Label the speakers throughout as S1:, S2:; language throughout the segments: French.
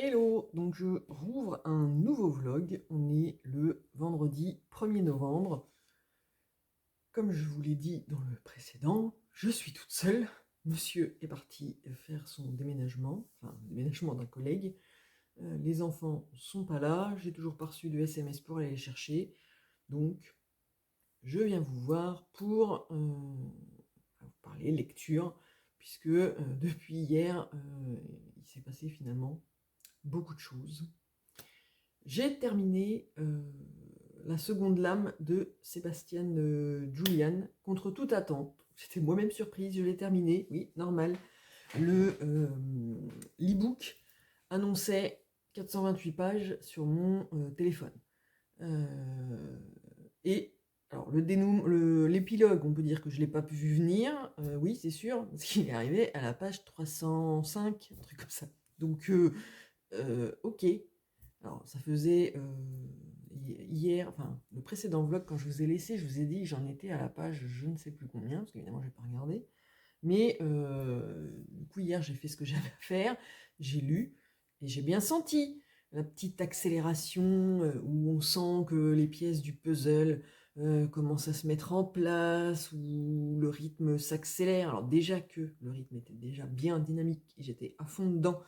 S1: Hello, donc je rouvre un nouveau vlog, on est le vendredi 1er novembre. Comme je vous l'ai dit dans le précédent, je suis toute seule. Monsieur est parti faire son déménagement, enfin le déménagement d'un collègue. Les enfants sont pas là, j'ai toujours pas reçu de SMS pour aller les chercher. Donc je viens vous voir pour vous parler lecture, puisque depuis hier, il s'est passé finalement beaucoup de choses. J'ai terminé la seconde lame de Sébastien Julian, contre toute attente. J'étais moi-même surprise, je l'ai terminé, oui, normal. L'e-book annonçait 428 pages sur mon téléphone. Et alors l'épilogue, on peut dire que je ne l'ai pas vu venir, oui c'est sûr, parce qu'il est arrivé à la page 305, un truc comme ça. Donc ok. Alors ça faisait hier, enfin le précédent vlog quand je vous ai laissé, je vous ai dit que j'en étais à la page je ne sais plus combien, parce qu'évidemment je n'ai pas regardé. Mais du coup hier j'ai fait ce que j'avais à faire, j'ai lu et j'ai bien senti la petite accélération où on sent que les pièces du puzzle commencent à se mettre en place, où le rythme s'accélère. Alors déjà que le rythme était déjà bien dynamique et j'étais à fond dedans.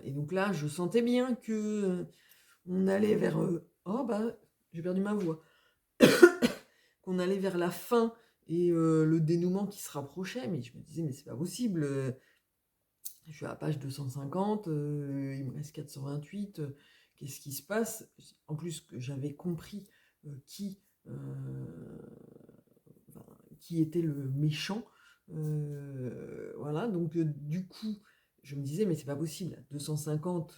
S1: Et donc là, je sentais bien que on allait vers... oh bah, j'ai perdu ma voix. Qu'on allait vers la fin et le dénouement qui se rapprochait. Mais je me disais, mais c'est pas possible. Je suis à la page 250, il me reste 428. Qu'est-ce qui se passe? En plus, que j'avais compris enfin, qui était le méchant. Voilà, donc du coup, je me disais, mais c'est pas possible, 250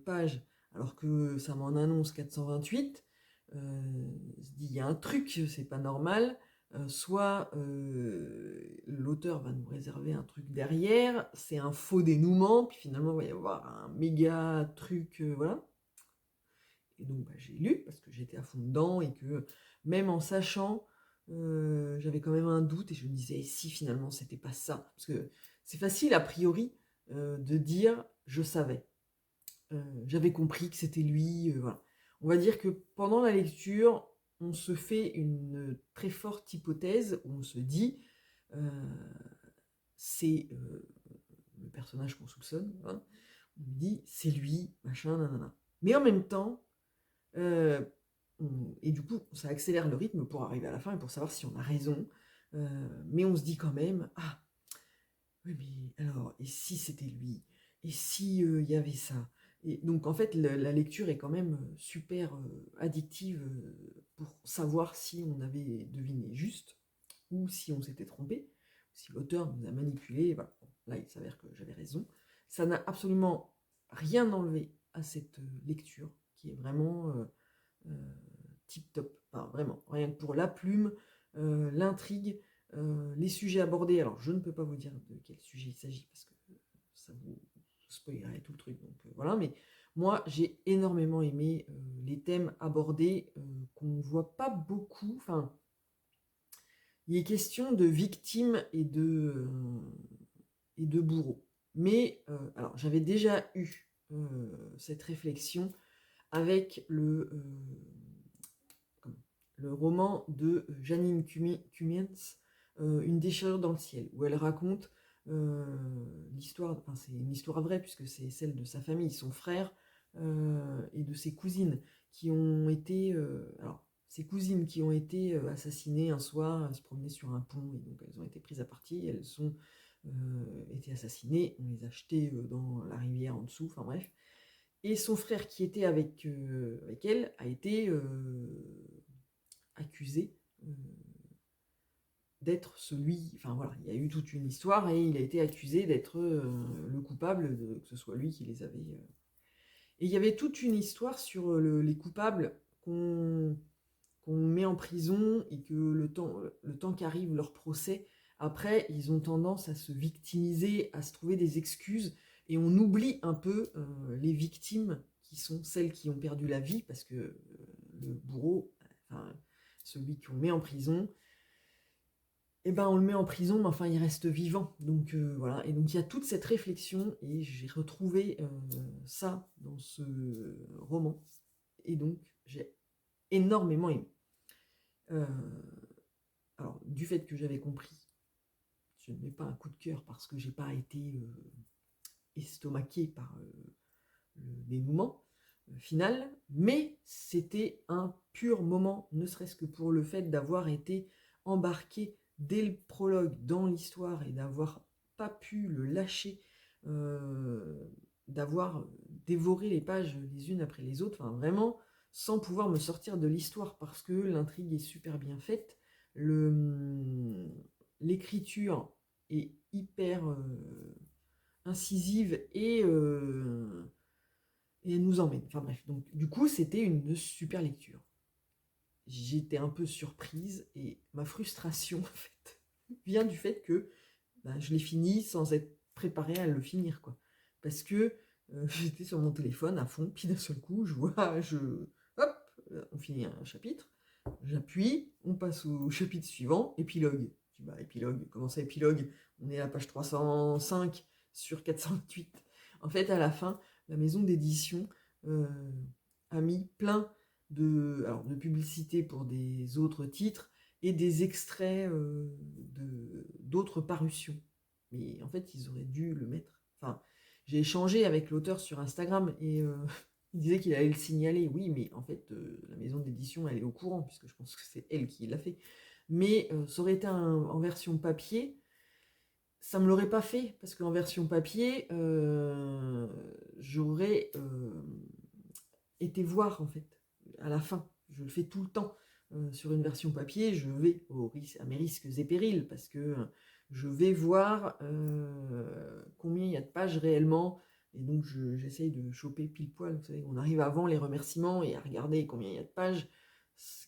S1: pages, alors que ça m'en annonce 428. Je dis, il y a un truc, c'est pas normal. Soit l'auteur va nous réserver un truc derrière, c'est un faux dénouement, puis finalement il va y avoir un méga truc, voilà. Et donc bah, j'ai lu parce que j'étais à fond dedans et que même en sachant, j'avais quand même un doute et je me disais, et si finalement c'était pas ça? Parce que c'est facile a priori de dire je savais. J'avais compris que c'était lui, voilà. On va dire que pendant la lecture, on se fait une très forte hypothèse où on se dit c'est le personnage qu'on soupçonne, hein. On lui dit c'est lui, machin, nanana. Mais en même temps, euh, et du coup, ça accélère le rythme pour arriver à la fin et pour savoir si on a raison. Mais on se dit quand même, ah, oui, mais alors, et si c'était lui? Et si il y avait ça? Et donc, en fait, la lecture est quand même super addictive pour savoir si on avait deviné juste ou si on s'était trompé, si l'auteur nous a manipulé. Voilà. Bon, là, il s'avère que j'avais raison. Ça n'a absolument rien enlevé à cette lecture qui est vraiment tip top. Enfin, vraiment, rien que pour la plume, l'intrigue, les sujets abordés. Alors, je ne peux pas vous dire de quel sujet il s'agit parce que ça vous spoilerait tout le truc. Donc voilà, mais moi, j'ai énormément aimé les thèmes abordés qu'on ne voit pas beaucoup. Enfin, il est question de victimes et de bourreaux. Mais alors, j'avais déjà eu cette réflexion avec le roman de Janine Cumiens, Une déchirure dans le ciel, où elle raconte l'histoire, enfin c'est une histoire vraie puisque c'est celle de sa famille, son frère et de ses cousines qui ont été, alors ces cousines qui ont été assassinées un soir, elles se promenaient sur un pont et donc elles ont été prises à partie, elles ont été assassinées, on les a jetées dans la rivière en dessous, enfin bref. Et son frère qui était avec elle a été accusé d'être celui, enfin voilà, il y a eu toute une histoire et il a été accusé d'être le coupable, que ce soit lui qui les avait. Et il y avait toute une histoire sur les coupables qu'on met en prison et que le temps qu'arrive leur procès, après, ils ont tendance à se victimiser, à se trouver des excuses, et on oublie un peu les victimes qui sont celles qui ont perdu la vie, parce que le bourreau, enfin, celui qu'on met en prison, et ben, on le met en prison, mais enfin, il reste vivant. Donc voilà, et donc il y a toute cette réflexion, et j'ai retrouvé ça dans ce roman, et donc j'ai énormément aimé. Euh, alors, du fait que j'avais compris, je ne mets pas un coup de cœur parce que j'ai pas été estomaqué par le dénouement final, mais c'était un pur moment, ne serait-ce que pour le fait d'avoir été embarqué dès le prologue dans l'histoire et d'avoir pas pu le lâcher, euh, d'avoir dévoré les pages les unes après les autres, enfin vraiment sans pouvoir me sortir de l'histoire parce que l'intrigue est super bien faite, l'écriture est hyper incisive et elle nous emmène. Enfin bref, donc du coup, c'était une super lecture. J'étais un peu surprise et ma frustration, en fait, vient du fait que je l'ai fini sans être préparée à le finir, quoi. Parce que j'étais sur mon téléphone à fond, puis d'un seul coup, hop, on finit un chapitre, j'appuie, on passe au chapitre suivant, épilogue. Je dis, épilogue, comment ça, épilogue? On est à la page 305 sur 408. En fait, à la fin, la maison d'édition euh, a mis plein de publicités pour des autres titres et des extraits d'autres parutions. Mais en fait, ils auraient dû le mettre. Enfin, j'ai échangé avec l'auteur sur Instagram et il disait qu'il allait le signaler. Oui, mais en fait, la maison d'édition, elle est au courant, puisque je pense que c'est elle qui l'a fait. Mais ça aurait été en version papier, ça me l'aurait pas fait, parce qu'en version papier, j'aurais été voir, en fait, à la fin. Je le fais tout le temps. Sur une version papier, je vais à mes risques et périls, parce que je vais voir combien il y a de pages réellement, et donc j'essaye de choper pile poil. Vous savez, on arrive avant les remerciements et à regarder combien il y a de pages.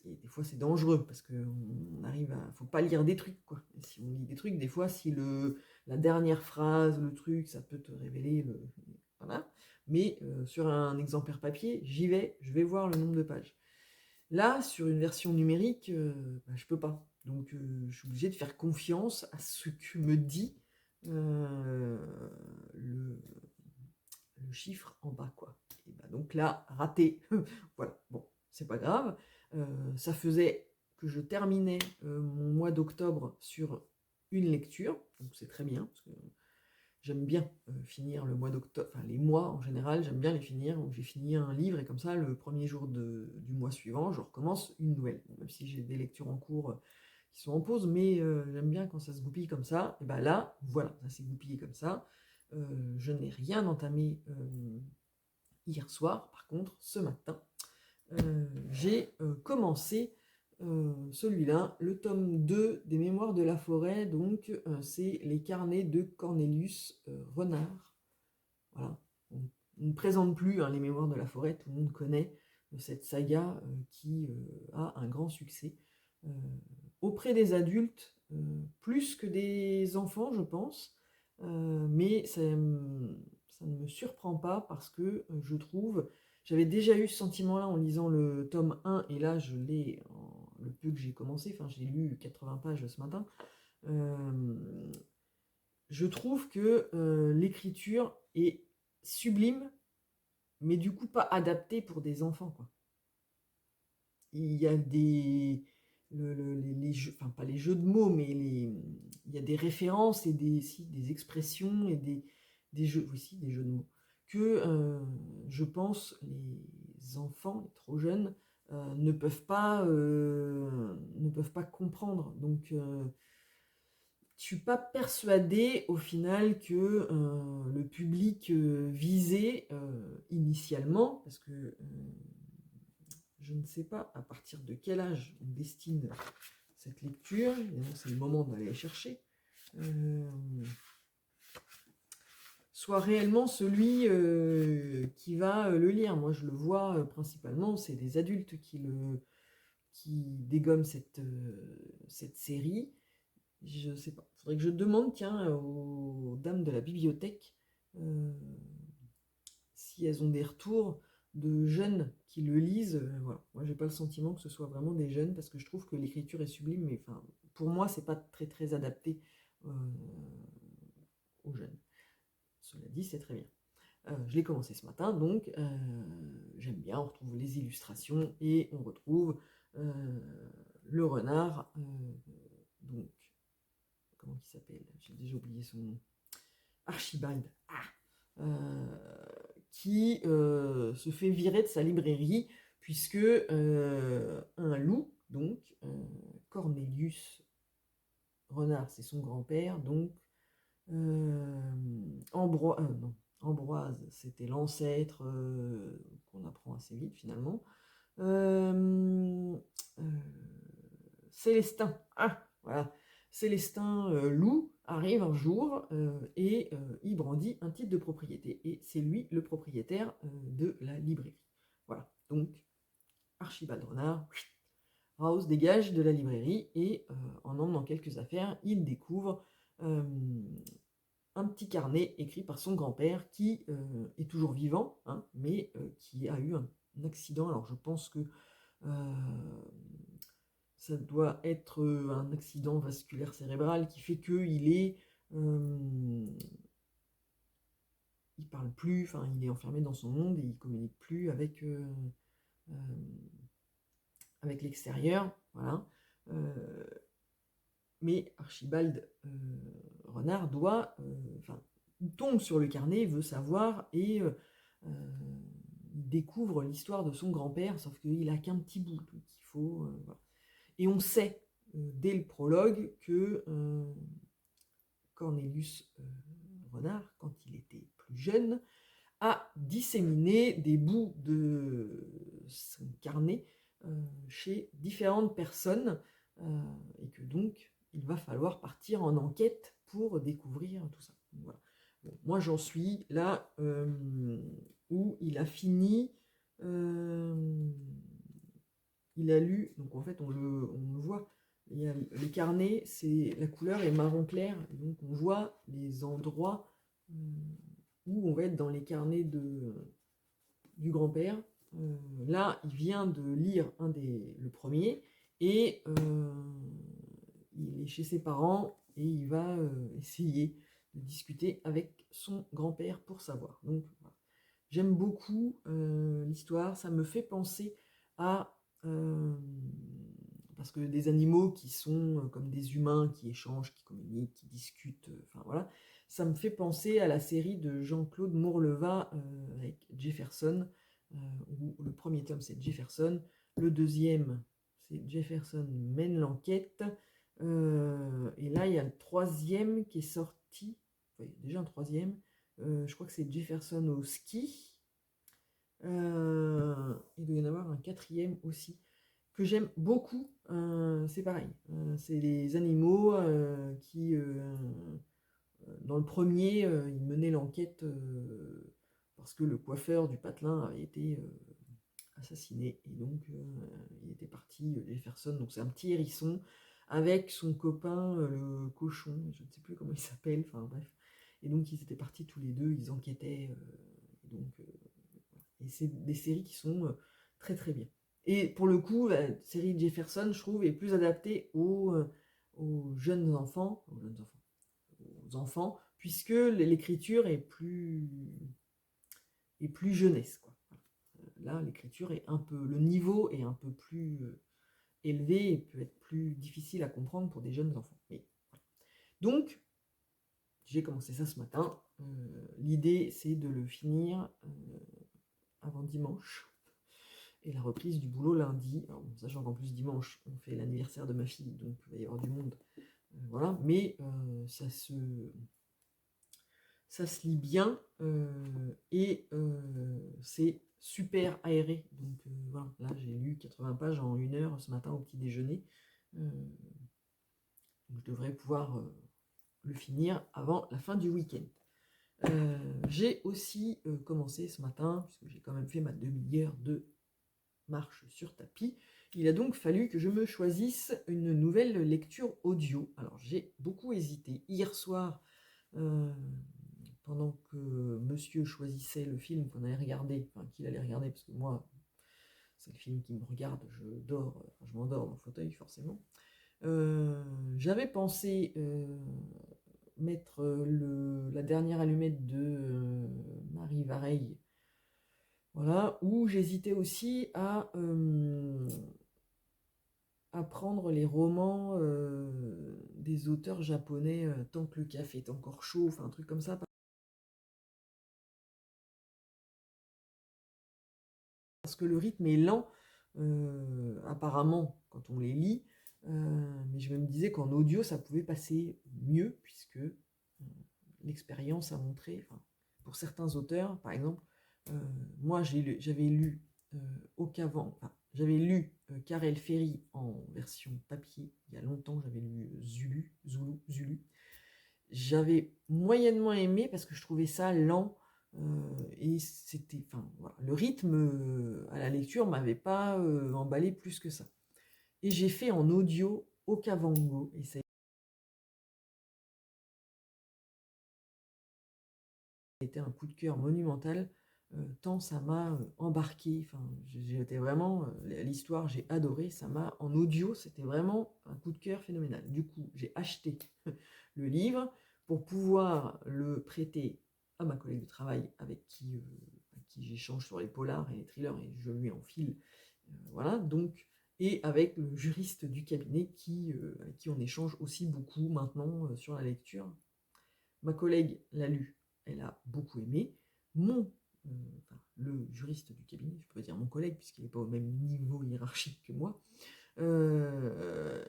S1: Et des fois c'est dangereux parce que on arrive à, faut pas lire des trucs, quoi. Et si on lit des trucs, des fois si la dernière phrase, le truc, ça peut te révéler voilà. Mais sur un exemplaire papier, je vais voir le nombre de pages. Là, sur une version numérique, je peux pas. Donc, je suis obligé de faire confiance à ce que me dit euh, le, le chiffre en bas, quoi. Et donc là, raté. Voilà, bon, c'est pas grave. Ça faisait que je terminais mon mois d'octobre sur une lecture, donc c'est très bien, parce que j'aime bien finir le mois d'octobre, enfin les mois en général, j'aime bien les finir. Donc j'ai fini un livre et comme ça, le premier jour du mois suivant, je recommence une nouvelle. Même si j'ai des lectures en cours qui sont en pause, mais j'aime bien quand ça se goupille comme ça. Et ben là, voilà, ça s'est goupillé comme ça. Je n'ai rien entamé hier soir. Par contre, ce matin, j'ai commencé celui-là, le tome 2 des Mémoires de la forêt. Donc, c'est les carnets de Cornelius Renard. Voilà. On ne présente plus les Mémoires de la forêt, tout le monde connaît cette saga qui a un grand succès euh, auprès des adultes, plus que des enfants, je pense. Mais ça ne me surprend pas parce que je trouve, j'avais déjà eu ce sentiment-là en lisant le tome 1, et là je l'ai, le peu que j'ai commencé, enfin j'ai lu 80 pages ce matin. Euh, je trouve que l'écriture est sublime, mais du coup pas adaptée pour des enfants, quoi. Il y a les jeux, enfin pas les jeux de mots, mais il y a des références et des expressions et des jeux, aussi des jeux de mots, que je pense les enfants, les trop jeunes, ne peuvent pas comprendre. Donc je suis pas persuadée au final que le public visé initialement, parce que je ne sais pas à partir de quel âge on destine cette lecture, c'est le moment d'aller chercher, euh, soit réellement celui qui va le lire. Moi je le vois principalement, c'est des adultes qui dégomment cette série. Je sais pas. Faudrait que je demande, tiens, aux dames de la bibliothèque euh, si elles ont des retours de jeunes qui le lisent. Voilà. Moi, j'ai pas le sentiment que ce soit vraiment des jeunes parce que je trouve que l'écriture est sublime, mais enfin, pour moi, c'est pas très très adapté aux jeunes. Cela dit, c'est très bien. Je l'ai commencé ce matin, donc j'aime bien, on retrouve les illustrations et on retrouve le renard, donc, comment il s'appelle? J'ai déjà oublié son nom. Archibald, qui se fait virer de sa librairie, puisque un loup, donc Cornelius Renard, c'est son grand-père, donc non, Ambroise, c'était l'ancêtre qu'on apprend assez vite finalement. Célestin, voilà, Célestin Loup arrive un jour et il brandit un titre de propriété. Et c'est lui le propriétaire de la librairie. Voilà, donc Archibald Renard, House dégage de la librairie et en emmenant quelques affaires, il découvre un petit carnet écrit par son grand-père qui est toujours vivant, hein, mais qui a eu un accident. Alors je pense que ça doit être un accident vasculaire cérébral qui fait qu'il est... il parle plus, enfin il est enfermé dans son monde et il communique plus avec, avec l'extérieur, voilà. Mais Archibald Renard doit, tombe sur le carnet, veut savoir et il découvre l'histoire de son grand-père, sauf qu'il a qu'un petit bout qu'il faut. Voilà. Et on sait dès le prologue que Cornelius Renard, quand il était plus jeune, a disséminé des bouts de son carnet chez différentes personnes et que donc il va falloir partir en enquête pour découvrir tout ça. Voilà. Bon, moi j'en suis là où il a fini, il a lu, donc en fait on le voit, il y a le carnet, la couleur est marron clair, donc on voit les endroits où on va être dans les carnets du grand-père. Là, il vient de lire le premier, et il est chez ses parents, et il va essayer de discuter avec son grand-père pour savoir. Donc, voilà. J'aime beaucoup l'histoire, ça me fait penser à... parce que des animaux qui sont comme des humains, qui échangent, qui communiquent, qui discutent, enfin voilà, ça me fait penser à la série de Jean-Claude Mourleva avec Jefferson, où le premier tome c'est Jefferson, le deuxième c'est Jefferson mène l'enquête, et là il y a le troisième qui est sorti, enfin, il y a déjà un troisième, je crois que c'est Jefferson au ski, il doit y en avoir un quatrième aussi, que j'aime beaucoup, c'est pareil, c'est les animaux qui... dans le premier, il menait l'enquête parce que le coiffeur du patelin avait été assassiné. Et donc, il était parti, Jefferson, donc c'est un petit hérisson, avec son copain, le cochon, je ne sais plus comment il s'appelle, enfin bref. Et donc, ils étaient partis tous les deux, ils enquêtaient. Et c'est des séries qui sont très très bien. Et pour le coup, la série Jefferson, je trouve, est plus adaptée aux jeunes enfants, aux enfants, puisque l'écriture est plus jeunesse, quoi. Là, l'écriture est un peu, le niveau est un peu plus élevé et peut être plus difficile à comprendre pour des jeunes enfants. Mais, voilà. Donc, j'ai commencé ça ce matin. L'idée, c'est de le finir avant dimanche. Et la reprise du boulot lundi. Alors, sachant qu'en plus, dimanche, on fait l'anniversaire de ma fille, donc il va y avoir du monde. Voilà, mais ça se lit bien et c'est super aéré. Donc voilà, là j'ai lu 80 pages en 1 heure ce matin au petit déjeuner. Donc, je devrais pouvoir le finir avant la fin du week-end. J'ai aussi commencé ce matin, puisque j'ai quand même fait ma demi-heure de marche sur tapis. Il a donc fallu que je me choisisse une nouvelle lecture audio. Alors j'ai beaucoup hésité. Hier soir, pendant que monsieur choisissait le film qu'on allait regarder, enfin qu'il allait regarder, parce que moi, c'est le film qui me regarde, je dors, je m'endors dans le fauteuil forcément. J'avais pensé mettre la dernière allumette de Marie Vareille, voilà, ou j'hésitais aussi à prendre les romans des auteurs japonais, Tant que le café est encore chaud, enfin un truc comme ça, parce que le rythme est lent, apparemment, quand on les lit, mais je me disais qu'en audio, ça pouvait passer mieux, puisque l'expérience a montré, enfin, pour certains auteurs, par exemple, moi j'avais lu j'avais lu Karel Ferry en version papier, il y a longtemps, j'avais lu Zulu. J'avais moyennement aimé parce que je trouvais ça lent, et c'était, enfin, voilà, le rythme à la lecture m'avait pas emballé plus que ça. Et j'ai fait en audio Okavango, et ça a été un coup de cœur monumental, tant ça m'a embarqué. Enfin, j'étais vraiment, l'histoire, j'ai adoré, ça m'a, en audio, c'était vraiment un coup de cœur phénoménal. Du coup, j'ai acheté le livre pour pouvoir le prêter à ma collègue de travail avec qui j'échange sur les polars et les thrillers, et je lui enfile. Voilà, donc, et avec le juriste du cabinet avec qui on échange aussi beaucoup maintenant sur la lecture. Ma collègue l'a lu, elle a beaucoup aimé. Le juriste du cabinet, je pourrais dire mon collègue, puisqu'il n'est pas au même niveau hiérarchique que moi, euh,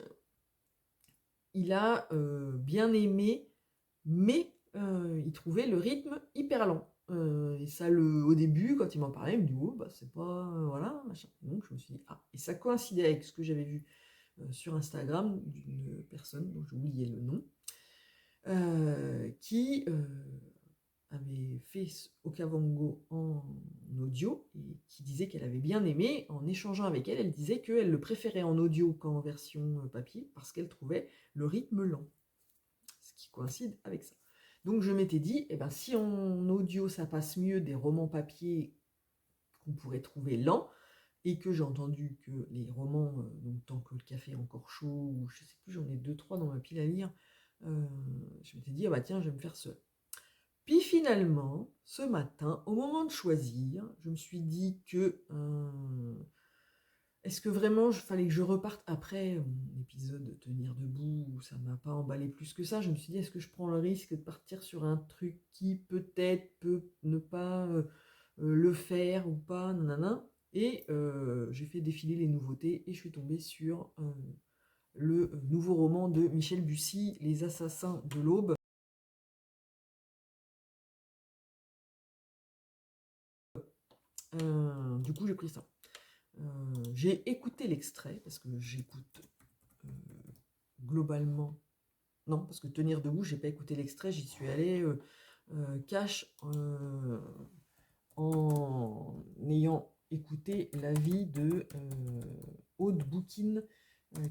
S1: il a bien aimé, mais il trouvait le rythme hyper lent. Et ça, au début, quand il m'en parlait, il me dit oh, bah, c'est pas. Voilà, machin. Donc je me suis dit ah. Et ça coïncidait avec ce que j'avais vu sur Instagram d'une personne dont j'ai oublié le nom, qui avait fait Okavango en audio et qui disait qu'elle avait bien aimé. En échangeant avec elle, elle disait qu'elle le préférait en audio qu'en version papier parce qu'elle trouvait le rythme lent, ce qui coïncide avec ça. Donc je m'étais dit, eh ben, si en audio ça passe mieux des romans papier qu'on pourrait trouver lents, et que j'ai entendu que les romans, donc Tant que le café est encore chaud, ou je sais plus, j'en ai 2-3 dans ma pile à lire, je m'étais dit, ah bah tiens, je vais me faire ce. Puis finalement, ce matin, au moment de choisir, je me suis dit que est-ce que vraiment il fallait que je reparte après mon épisode de Tenir debout, où ça m'a pas emballé plus que ça. Je me suis dit, est-ce que je prends le risque de partir sur un truc qui peut-être peut ne pas le faire ou pas, nanana. Et j'ai fait défiler les nouveautés et je suis tombée sur le nouveau roman de Michel Bussy, Les Assassins de l'Aube. Du coup, j'ai pris ça. J'ai écouté l'extrait, parce que j'écoute globalement. Non, parce que Tenir debout, j'ai pas écouté l'extrait, j'y suis allée cash en ayant écouté l'avis de Aude Boukine,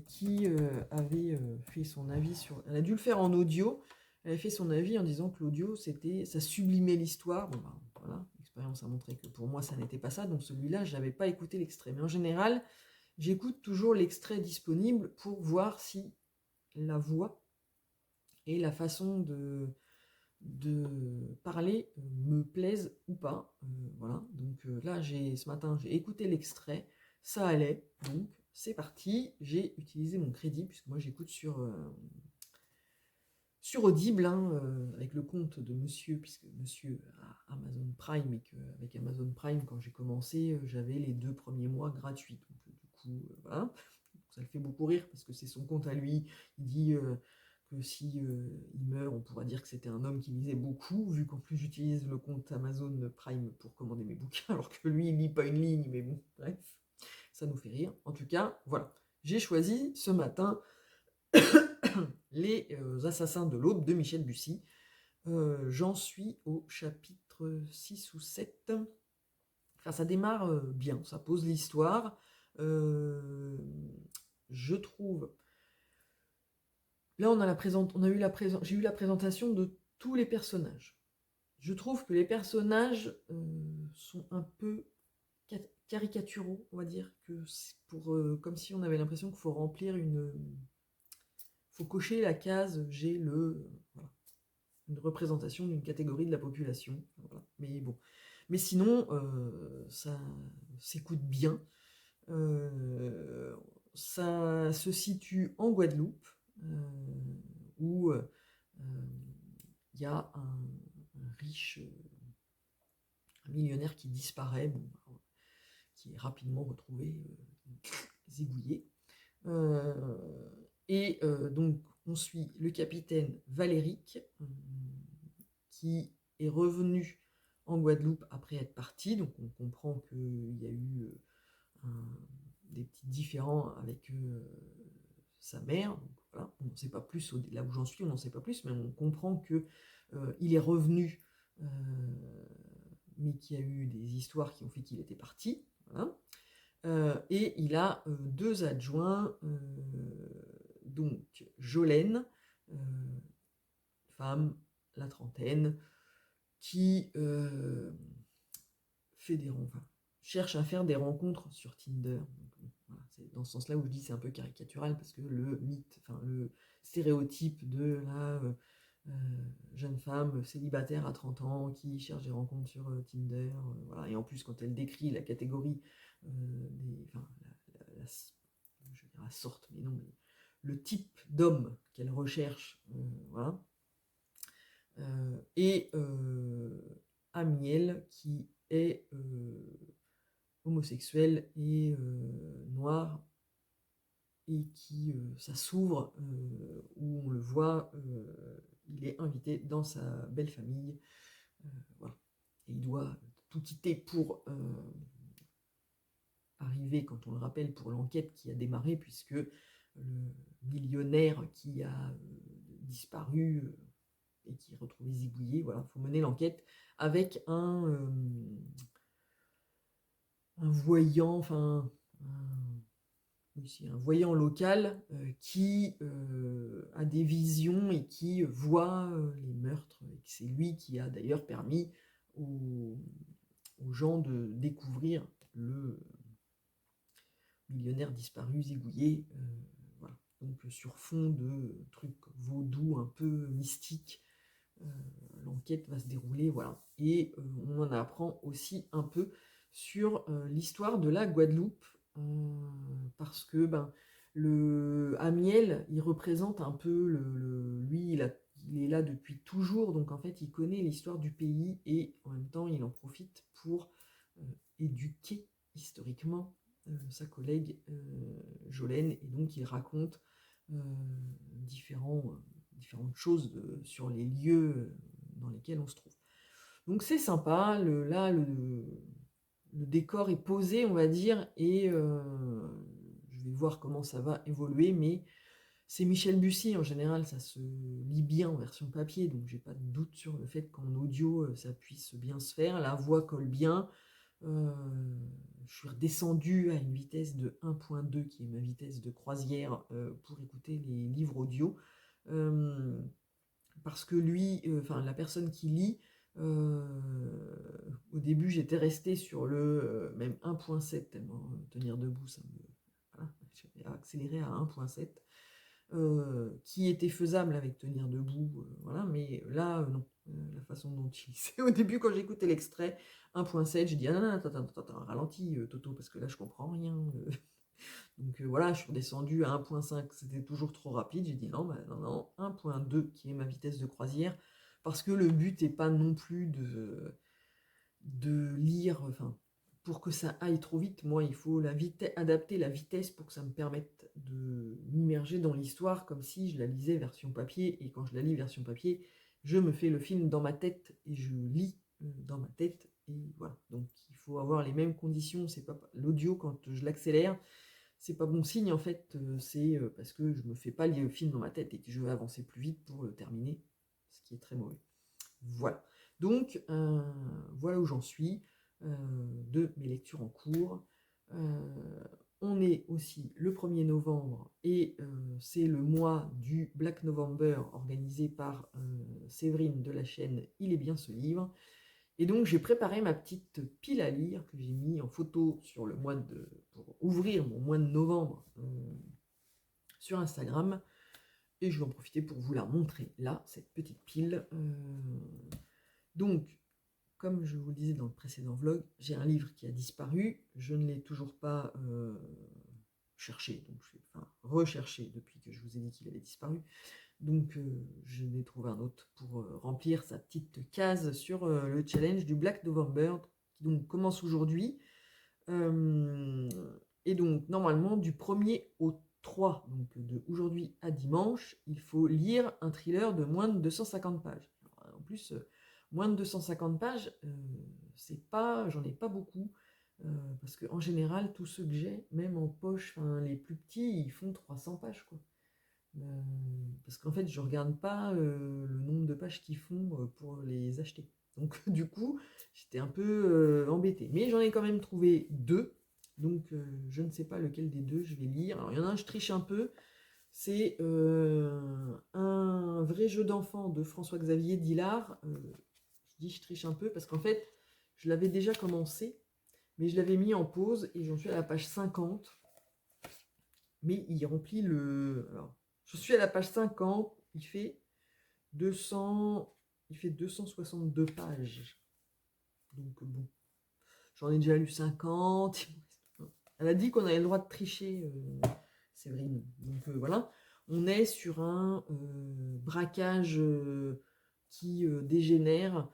S1: qui avait fait son avis sur. Elle a dû le faire en audio. Elle avait fait son avis en disant que l'audio, ça sublimait l'histoire. Bon, ben, voilà, l'expérience a montré que pour moi, ça n'était pas ça. Donc celui-là, je n'avais pas écouté l'extrait. Mais en général, j'écoute toujours l'extrait disponible pour voir si la voix et la façon de parler me plaisent ou pas. Voilà. Donc là, ce matin, j'ai écouté l'extrait. Ça allait. Donc c'est parti. J'ai utilisé mon crédit, puisque moi j'écoute sur Audible, hein, avec le compte de monsieur, puisque monsieur a Amazon Prime, et qu'avec Amazon Prime, quand j'ai commencé, j'avais les 2 premiers mois gratuits. Donc du coup, voilà. Ça le fait beaucoup rire, parce que c'est son compte à lui. Il dit que si il meurt, on pourra dire que c'était un homme qui lisait beaucoup, vu qu'en plus j'utilise le compte Amazon Prime pour commander mes bouquins, alors que lui, il lit pas une ligne, mais bon, bref, ça nous fait rire. En tout cas, voilà. J'ai choisi ce matin Les Assassins de l'Aube de Michel Bussy. J'en suis au chapitre 6 ou 7. Enfin, ça démarre bien, ça pose l'histoire. Je trouve. Là, j'ai eu la présentation de tous les personnages. Je trouve que les personnages sont un peu caricaturaux, on va dire, que c'est comme si on avait l'impression qu'il faut remplir faut cocher la case, j'ai voilà, une représentation d'une catégorie de la population. Voilà. Mais bon. Mais sinon, ça s'écoute bien. Ça se situe en Guadeloupe, où il y a un riche, un millionnaire qui disparaît, bon, qui est rapidement retrouvé zigouillé. Donc, on suit le capitaine Valéric, qui est revenu en Guadeloupe après être parti. Donc, on comprend qu'il y a eu des petits différends avec sa mère. Donc, voilà, on n'en sait pas plus, là où j'en suis, on n'en sait pas plus, mais on comprend que il est revenu, mais qu'il y a eu des histoires qui ont fait qu'il était parti. Voilà. Et il a 2 adjoints, donc Jolène, femme, la trentaine, qui cherche à faire des rencontres sur Tinder. Donc, voilà, c'est dans ce sens-là où je dis c'est un peu caricatural, parce que le mythe, le stéréotype de la jeune femme célibataire à 30 ans qui cherche des rencontres sur Tinder, voilà. Et en plus, quand elle décrit la catégorie je veux dire la sorte, mais non, mais le type d'homme qu'elle recherche, voilà. Et Amiel, qui est homosexuel et noir, et qui, ça s'ouvre, où on le voit, il est invité dans sa belle famille, voilà. Et il doit tout quitter pour arriver, quand on le rappelle, pour l'enquête qui a démarré, puisque le millionnaire qui a disparu et qui est retrouvé zigouillé, voilà, il faut mener l'enquête avec un voyant, enfin un voyant local qui a des visions et qui voit les meurtres, et c'est lui qui a d'ailleurs permis aux gens de découvrir le millionnaire disparu, zigouillé, voilà. Donc sur fond de trucs vaudou un peu mystiques, l'enquête va se dérouler, voilà. Et on en apprend aussi un peu sur l'histoire de la Guadeloupe, parce que le Amiel, il représente un peu lui, il est là depuis toujours, donc en fait il connaît l'histoire du pays, et en même temps il en profite pour éduquer historiquement sa collègue Jolène, et donc il raconte différentes choses sur les lieux dans lesquels on se trouve. Donc c'est sympa, le décor est posé, on va dire, et je vais voir comment ça va évoluer, mais c'est Michel Bussy, en général, ça se lit bien en version papier, donc j'ai pas de doute sur le fait qu'en audio, ça puisse bien se faire, la voix colle bien. Je suis redescendu à une vitesse de 1.2, qui est ma vitesse de croisière, pour écouter les livres audio, parce que lui, la personne qui lit, au début j'étais resté sur le même 1.7, tellement tenir debout, ça me... Voilà, j'avais accéléré à 1.7. Qui était faisable avec tenir debout, voilà, mais là, non. La façon dont il... C'est au début, quand j'écoutais l'extrait 1.7, j'ai dit, ah non, non, attends, ralentis, Toto, parce que là, je comprends rien. Donc voilà, je suis redescendu à 1.5, c'était toujours trop rapide, j'ai dit non, non, 1.2, qui est ma vitesse de croisière, parce que le but n'est pas non plus de lire, pour que ça aille trop vite, moi, il faut adapter la vitesse pour que ça me permette de m'immerger dans l'histoire, comme si je la lisais version papier, et quand je la lis version papier, je me fais le film dans ma tête, et je lis dans ma tête, et voilà. Donc il faut avoir les mêmes conditions, c'est pas l'audio, quand je l'accélère, c'est pas bon signe, en fait, c'est parce que je me fais pas le film dans ma tête, et que je vais avancer plus vite pour le terminer, ce qui est très mauvais. Voilà. Donc, voilà où j'en suis de mes lectures en cours. On est aussi le 1er novembre, et c'est le mois du Black November, organisé par Séverine de la chaîne Il est bien ce livre. Et donc j'ai préparé ma petite pile à lire que j'ai mis en photo sur pour ouvrir mon mois de novembre sur Instagram. et je vais en profiter pour vous la montrer là, cette petite pile. Donc, comme je vous le disais dans le précédent vlog, j'ai un livre qui a disparu. Je ne l'ai toujours pas cherché, donc recherché depuis que je vous ai dit qu'il avait disparu. Donc, je vais trouver un autre pour remplir sa petite case sur le challenge du Black November, qui donc commence aujourd'hui. Et donc, normalement, du 1er au 3, donc de aujourd'hui à dimanche, il faut lire un thriller de moins de 250 pages. Alors, en plus, moins de 250 pages, j'en ai pas beaucoup, parce qu'en général, tous ceux que j'ai, même en poche, les plus petits, ils font 300 pages, quoi. Parce qu'en fait, je regarde pas le nombre de pages qu'ils font pour les acheter. Donc, du coup, j'étais un peu embêtée. Mais j'en ai quand même trouvé 2. Donc, je ne sais pas lequel des 2 je vais lire. Alors, il y en a un, je triche un peu. C'est un vrai jeu d'enfant de François-Xavier Dillard. Je dis je triche un peu parce qu'en fait, je l'avais déjà commencé, mais je l'avais mis en pause et j'en suis à la page 50. Mais il remplit le... Alors, je suis à la page 50, il fait 262 pages. Donc bon, j'en ai déjà lu 50. Elle a dit qu'on avait le droit de tricher, Séverine. Donc voilà, on est sur un braquage qui dégénère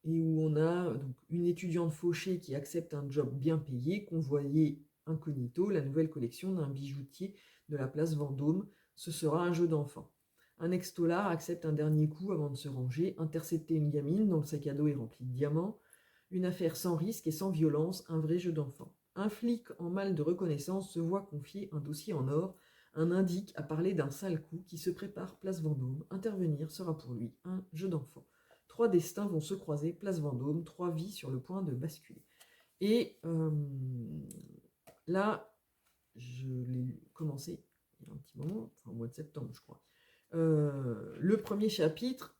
S1: et où on a donc une étudiante fauchée qui accepte un job bien payé, convoyée incognito, la nouvelle collection d'un bijoutier de la place Vendôme. Ce sera un jeu d'enfant. Un ex-tolard accepte un dernier coup avant de se ranger, intercepter une gamine dont le sac à dos est rempli de diamants. Une affaire sans risque et sans violence, un vrai jeu d'enfant. Un flic en mal de reconnaissance se voit confier un dossier en or. Un indique à parler d'un sale coup qui se prépare place Vendôme. Intervenir sera pour lui un jeu d'enfant. 3 destins vont se croiser, place Vendôme, 3 vies sur le point de basculer. Et là, je l'ai commencé il y a un petit moment, au mois de septembre, je crois. Le premier chapitre,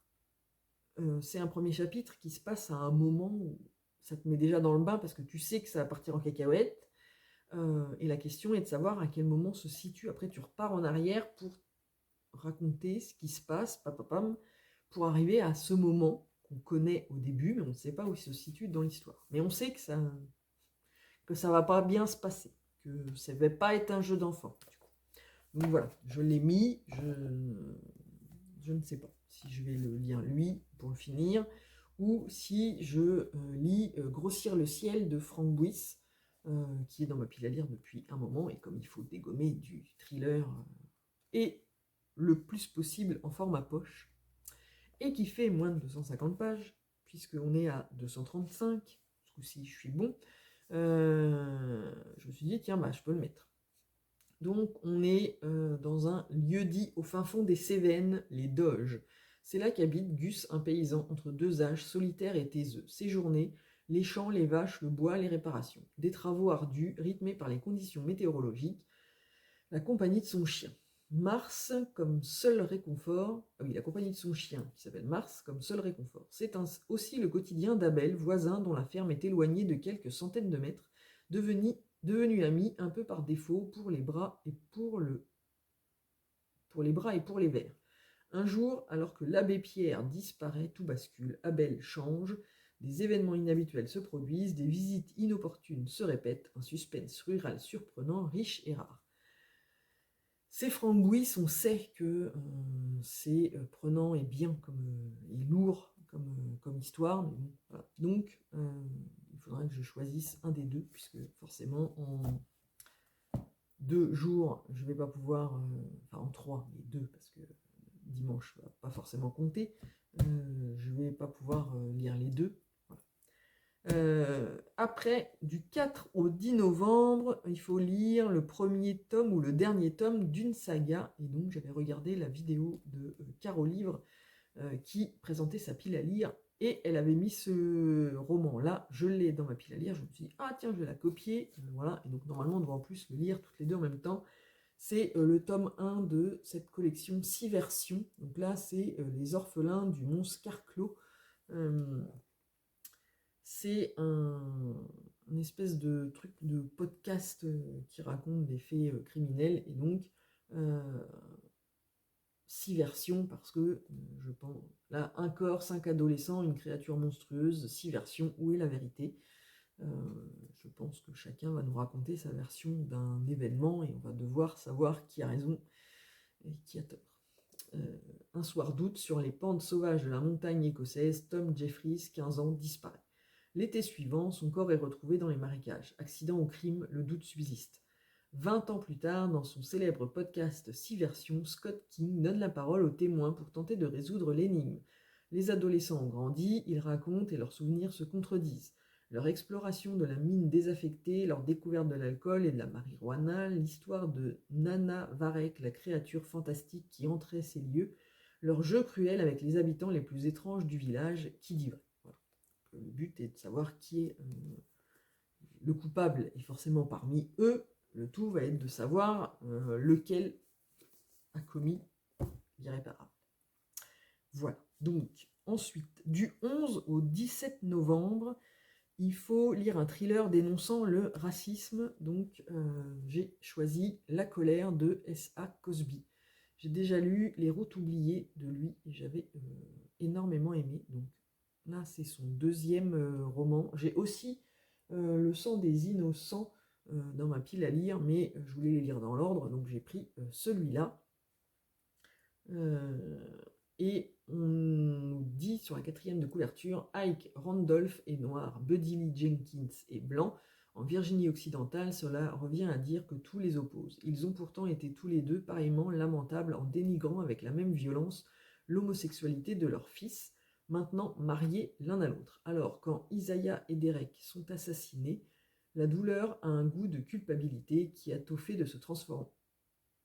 S1: c'est un premier chapitre qui se passe à un moment où ça te met déjà dans le bain parce que tu sais que ça va partir en cacahuète. Et la question est de savoir à quel moment se situe. Après, tu repars en arrière pour raconter ce qui se passe, papapam, pour arriver à ce moment qu'on connaît au début, mais on ne sait pas où il se situe dans l'histoire. Mais on sait que ça va pas bien se passer, que ça ne va pas être un jeu d'enfant. Donc voilà, je l'ai mis, je ne sais pas si je vais le lire lui pour le finir, ou si je lis Grossir le ciel de Franck Bouis, qui est dans ma pile à lire depuis un moment, et comme il faut dégommer du thriller, et le plus possible en format poche, et qui fait moins de 250 pages, puisqu'on est à 235, ce coup-ci je suis bon, je me suis dit, tiens, bah, je peux le mettre. Donc on est dans un lieu-dit au fin fond des Cévennes, les Doges. C'est là qu'habite Gus, un paysan entre 2 âges, solitaire et taiseux. Ses journées, les champs, les vaches, le bois, les réparations. Des travaux ardus, rythmés par les conditions météorologiques, la compagnie de son chien. Mars comme seul réconfort, la compagnie de son chien qui s'appelle Mars comme seul réconfort. C'est aussi le quotidien d'Abel, voisin dont la ferme est éloignée de quelques centaines de mètres, devenu ami un peu par défaut pour les bras et pour les vers. Un jour, alors que l'abbé Pierre disparaît, tout bascule, Abel change, des événements inhabituels se produisent, des visites inopportunes se répètent, un suspense rural surprenant, riche et rare. C'est Franck Bouis, on sait que c'est prenant et bien et lourd comme histoire, mais bon, voilà. Donc il faudra que je choisisse un des 2, puisque forcément en 2 jours, je ne vais pas pouvoir, en 3, mais 2, parce que dimanche ne va pas forcément compter, je ne vais pas pouvoir lire les 2. Après, du 4 au 10 novembre, il faut lire le premier tome ou le dernier tome d'une saga. Et donc, j'avais regardé la vidéo de Caro Livre qui présentait sa pile à lire. Et elle avait mis ce roman-là. Je l'ai dans ma pile à lire. Je me suis dit, ah tiens, je vais la copier. Voilà. Et donc, normalement, on doit en plus le lire toutes les 2 en même temps. C'est le tome 1 de cette collection 6 versions. Donc là, c'est Les orphelins du Mont Scarclos. C'est une espèce de truc de podcast qui raconte des faits criminels. Et donc, Euh, 6 versions, parce que, je pense, là, un corps, 5 adolescents, une créature monstrueuse, 6 versions, où est la vérité? Je pense que chacun va nous raconter sa version d'un événement, et on va devoir savoir qui a raison et qui a tort. Un soir d'août, sur les pentes sauvages de la montagne écossaise, Tom Jeffries, 15 ans, disparaît. L'été suivant, son corps est retrouvé dans les marécages. Accident ou crime, le doute subsiste. 20 ans plus tard, dans son célèbre podcast 6 versions, Scott King donne la parole aux témoins pour tenter de résoudre l'énigme. Les adolescents ont grandi, ils racontent et leurs souvenirs se contredisent. Leur exploration de la mine désaffectée, leur découverte de l'alcool et de la marijuana, l'histoire de Nana Varek, la créature fantastique qui entrait ces lieux, leur jeu cruel avec les habitants les plus étranges du village, qui dit vrai. Voilà. Le but est de savoir qui est le coupable, et forcément parmi eux, le tout va être de savoir lequel a commis l'irréparable. Voilà. Donc, ensuite, du 11 au 17 novembre, il faut lire un thriller dénonçant le racisme. Donc, j'ai choisi La colère de S.A. Cosby. J'ai déjà lu Les routes oubliées de lui et j'avais énormément aimé. Donc, là, c'est son deuxième roman. J'ai aussi Le sang des innocents dans ma pile à lire, mais je voulais les lire dans l'ordre, donc j'ai pris celui-là. Et on nous dit sur la 4e de couverture, Ike Randolph est noir, Buddy Lee Jenkins est blanc. En Virginie occidentale, cela revient à dire que tout les oppose. Ils ont pourtant été tous les deux pareillement lamentables en dénigrant avec la même violence l'homosexualité de leur fils, maintenant mariés l'un à l'autre. Alors, quand Isaiah et Derek sont assassinés, la douleur a un goût de culpabilité qui a tout fait de se transformer.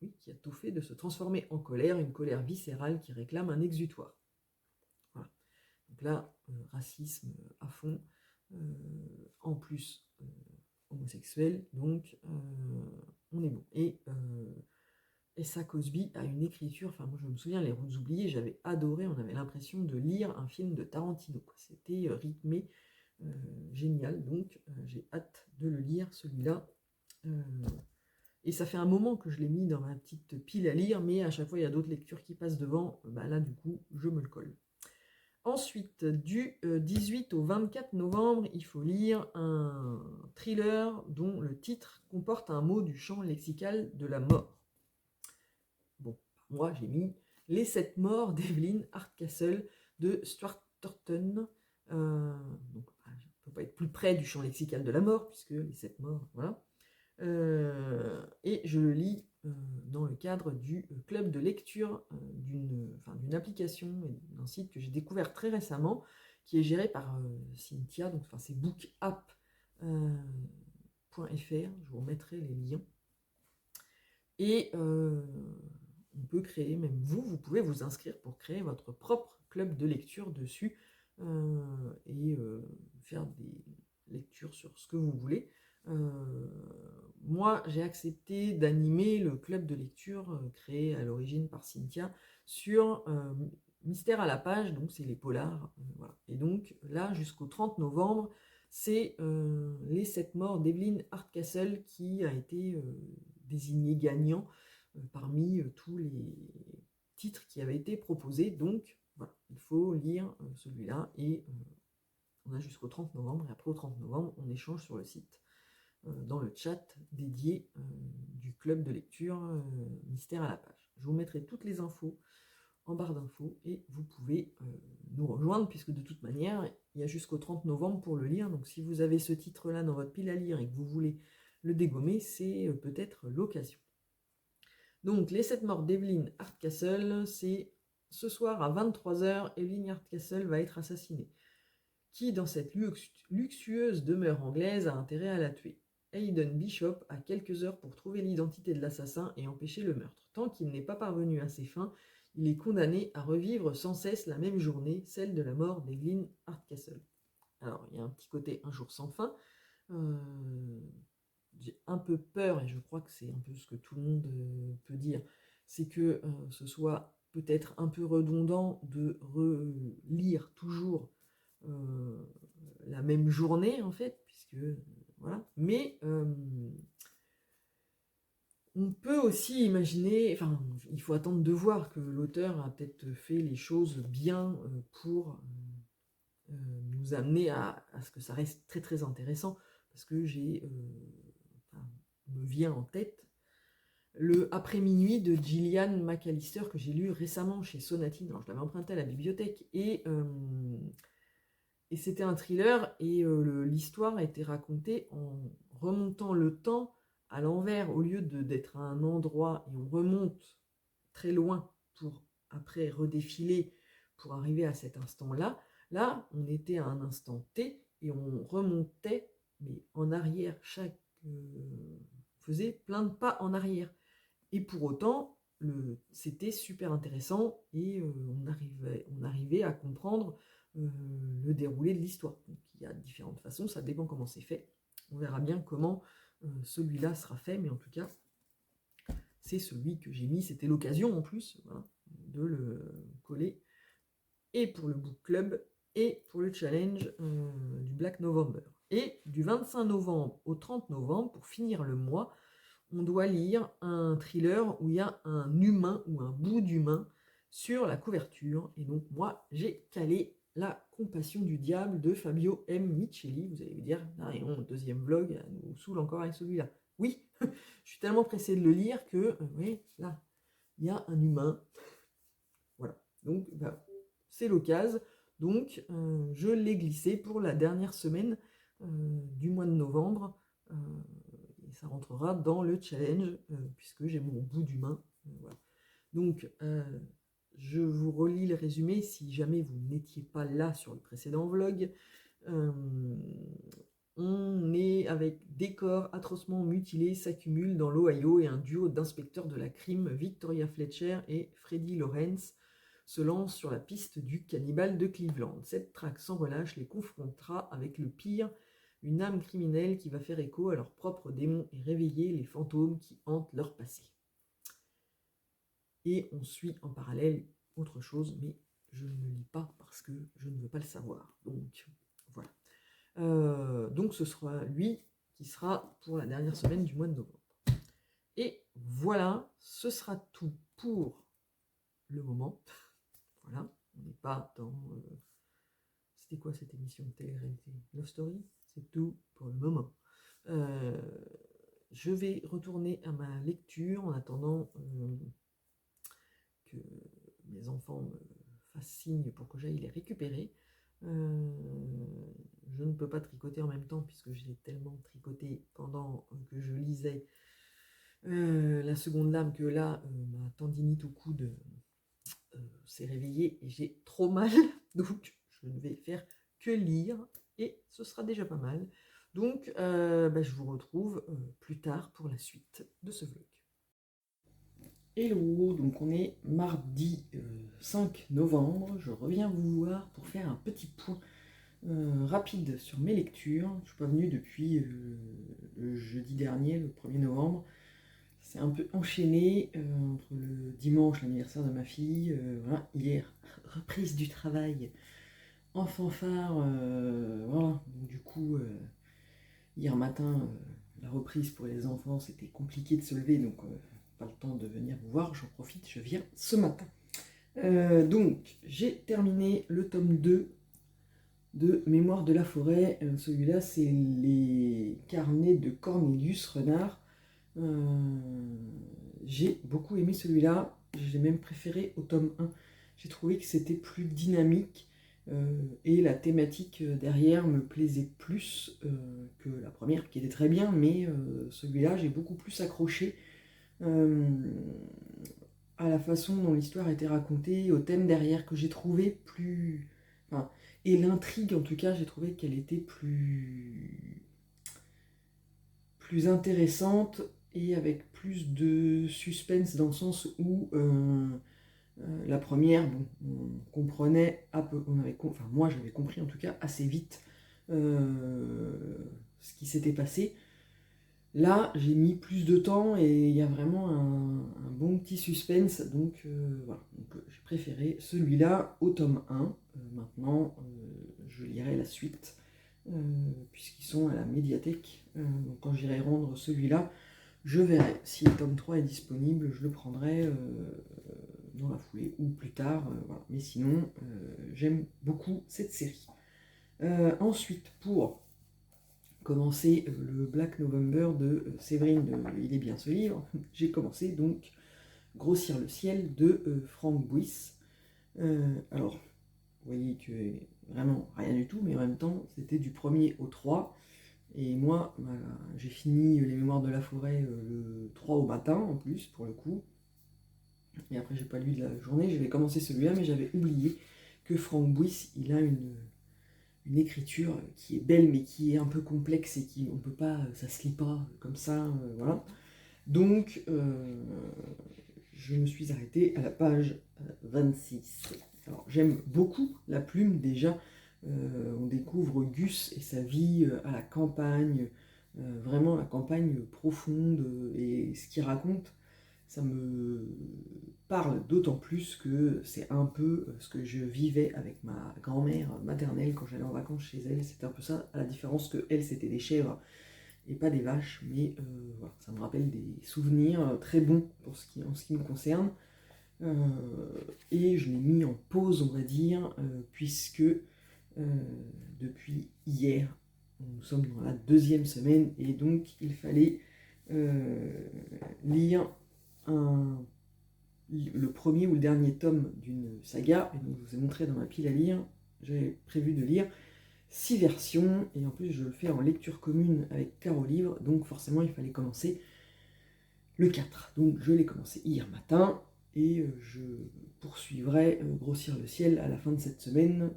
S1: Oui, qui a tout fait de se transformer en colère, une colère viscérale qui réclame un exutoire. Voilà. Donc là, racisme à fond, en plus homosexuel, donc on est bon. Et S.A. Cosby a une écriture, enfin moi je me souviens, Les routes oubliées, j'avais adoré, on avait l'impression de lire un film de Tarantino. C'était rythmé, génial, donc j'ai hâte de le lire, celui-là. Et ça fait un moment que je l'ai mis dans ma petite pile à lire, mais à chaque fois il y a d'autres lectures qui passent devant, là du coup je me le colle. Ensuite, du 18 au 24 novembre, il faut lire un thriller dont le titre comporte un mot du champ lexical de la mort. Bon, moi j'ai mis Les 7 morts d'Evelyn Hardcastle de Stuart Thornton. Donc, je ne peux pas être plus près du champ lexical de la mort, puisque les 7 morts, voilà. Et je le lis dans le cadre du club de lecture d'une application et d'un site que j'ai découvert très récemment, qui est géré par Cynthia, donc c'est bookapp.fr, je vous remettrai les liens. Et on peut créer, même vous pouvez vous inscrire pour créer votre propre club de lecture dessus et faire des lectures sur ce que vous voulez. Moi, j'ai accepté d'animer le club de lecture créé à l'origine par Cynthia sur Mystère à la page, donc c'est les polars. Voilà. Et donc là, jusqu'au 30 novembre, c'est Les 7 morts d'Evelyn Hardcastle qui a été désigné gagnant parmi tous les titres qui avaient été proposés. Donc voilà, il faut lire celui-là et on a jusqu'au 30 novembre. Et après au 30 novembre, on échange sur le site dans le chat dédié du club de lecture Mystère à la page. Je vous mettrai toutes les infos en barre d'infos et vous pouvez nous rejoindre puisque de toute manière il y a jusqu'au 30 novembre pour le lire, donc si vous avez ce titre là dans votre pile à lire et que vous voulez le dégommer, c'est peut-être l'occasion. Donc Les 7 morts d'Evelyn Hardcastle, c'est ce soir à 23h, Evelyn Hardcastle va être assassinée. Qui dans cette luxueuse demeure anglaise a intérêt à la tuer? Hayden Bishop a quelques heures pour trouver l'identité de l'assassin et empêcher le meurtre. Tant qu'il n'est pas parvenu à ses fins, il est condamné à revivre sans cesse la même journée, celle de la mort d'Evelyn Hardcastle. Alors, il y a un petit côté un jour sans fin. J'ai un peu peur, et je crois que c'est un peu ce que tout le monde peut dire, c'est que ce soit peut-être un peu redondant de relire toujours la même journée, en fait, puisque voilà. Mais On peut aussi imaginer, enfin, il faut attendre de voir que l'auteur a peut-être fait les choses bien pour nous amener à ce que ça reste très très intéressant, parce que enfin, me vient en tête le Après minuit de Gillian McAllister que j'ai lu récemment chez Sonatine. Alors je l'avais emprunté à la bibliothèque et c'était un thriller et l'histoire a été racontée en remontant le temps à l'envers. Au lieu d'être à un endroit et on remonte très loin pour après redéfiler pour arriver à cet instant-là, là on était à un instant T et on remontait mais en arrière. Faisait plein de pas en arrière. Et pour autant, c'était super intéressant et on arrivait à comprendre le déroulé de l'histoire. Donc il y a différentes façons, ça dépend comment c'est fait. On verra bien comment celui-là sera fait, mais en tout cas, c'est celui que j'ai mis. C'était l'occasion en plus, voilà, de le coller et pour le book club et pour le challenge du Black November. Et du 25 novembre au 30 novembre, pour finir le mois, on doit lire un thriller où il y a un humain ou un bout d'humain sur la couverture. Et donc moi, j'ai calé La Compassion du Diable de Fabio M. Micheli. Vous allez me dire, ah, et on, deuxième vlog, nous saoule encore avec celui-là. Oui, je suis tellement pressé de le lire que, oui, là, il y a un humain. Voilà, donc bah, c'est l'occasion. Donc je l'ai glissé pour la dernière semaine du mois de novembre. Et ça rentrera dans le challenge, puisque j'ai mon bout d'humain. Voilà. Donc, je vous relis le résumé si jamais vous n'étiez pas là sur le précédent vlog. On est avec des corps atrocement mutilés s'accumulent dans l'Ohio et un duo d'inspecteurs de la crime, Victoria Fletcher et Freddie Lawrence, se lance sur la piste du cannibale de Cleveland. Cette traque sans relâche les confrontera avec le pire, une âme criminelle qui va faire écho à leurs propres démons et réveiller les fantômes qui hantent leur passé. Et on suit en parallèle autre chose, mais je ne lis pas parce que je ne veux pas le savoir. Donc voilà. Donc ce sera lui qui sera pour la dernière semaine du mois de novembre. Et voilà, ce sera tout pour le moment. Voilà, on n'est pas dans... C'était quoi cette émission de télé-réalité? Love Story? C'est tout pour le moment. Je vais retourner à ma lecture en attendant que mes enfants me fassent signe pour que j'aille les récupérer. Je ne peux pas tricoter en même temps puisque j'ai tellement tricoté pendant que je lisais La Seconde Lame que là, ma tendinite au coude s'est réveillée et j'ai trop mal. Donc, je ne vais faire que lire et ce sera déjà pas mal. Donc, je vous retrouve plus tard pour la suite de ce vlog. Hello, donc on est mardi 5 novembre, je reviens vous voir pour faire un petit point rapide sur mes lectures. Je ne suis pas venu depuis le jeudi dernier, le 1er novembre. C'est un peu enchaîné entre le dimanche, l'anniversaire de ma fille, voilà, hier, reprise du travail en fanfare, voilà, donc du coup, hier matin, la reprise pour les enfants, c'était compliqué de se lever, donc pas le temps de venir vous voir, j'en profite, je viens ce matin. Donc, j'ai terminé le tome 2 de Mémoire de la forêt. Celui-là, c'est les carnets de Cornelius Renard. J'ai beaucoup aimé celui-là, je l'ai même préféré au tome 1. J'ai trouvé que c'était plus dynamique et la thématique derrière me plaisait plus que la première, qui était très bien, mais celui-là, j'ai beaucoup plus accroché à la façon dont l'histoire était racontée, au thème derrière que j'ai trouvé plus... Enfin, et l'intrigue, en tout cas, j'ai trouvé qu'elle était plus intéressante et avec plus de suspense dans le sens où la première, bon, on comprenait un peu, enfin moi j'avais compris en tout cas assez vite ce qui s'était passé. Là, j'ai mis plus de temps et il y a vraiment un bon petit suspense, donc voilà. Donc, j'ai préféré celui-là au tome 1. Maintenant, je lirai la suite, puisqu'ils sont à la médiathèque. Donc quand j'irai rendre celui-là, Je verrai si le tome 3 est disponible, je le prendrai dans la foulée ou plus tard. Voilà. Mais sinon, j'aime beaucoup cette série. Ensuite, pour commencer le Black November de Séverine de Il est bien ce livre, j'ai commencé donc Grossir le ciel de Frank Buis. Alors, vous voyez que vraiment rien du tout, mais en même temps, c'était du 1er au 3. Et moi, j'ai fini Les Mémoires de la Forêt le 3 au matin, en plus, pour le coup. Et après, j'ai pas lu de la journée. J'avais commencé celui-là, mais j'avais oublié que Frank Buis, il a une écriture qui est belle, mais qui est un peu complexe et qui, on peut pas, ça se lit pas comme ça, voilà. Donc, je me suis arrêtée à la page 26. Alors, j'aime beaucoup la plume, déjà. On découvre Gus et sa vie à la campagne, vraiment la campagne profonde, et ce qu'il raconte, ça me parle d'autant plus que c'est un peu ce que je vivais avec ma grand-mère maternelle quand j'allais en vacances chez elle. C'était un peu ça, à la différence que elle, c'était des chèvres et pas des vaches, mais voilà, ça me rappelle des souvenirs très bons en ce qui me concerne. Et je l'ai mis en pause, on va dire, puisque depuis hier, nous sommes dans la 2e semaine, et donc il fallait lire le premier ou le dernier tome d'une saga. Et donc je vous ai montré dans ma pile à lire, j'avais prévu de lire 6 versions, et en plus je le fais en lecture commune avec Caro Livre, donc forcément il fallait commencer le 4. Donc je l'ai commencé hier matin, et je poursuivrai Grossir le ciel à la fin de cette semaine,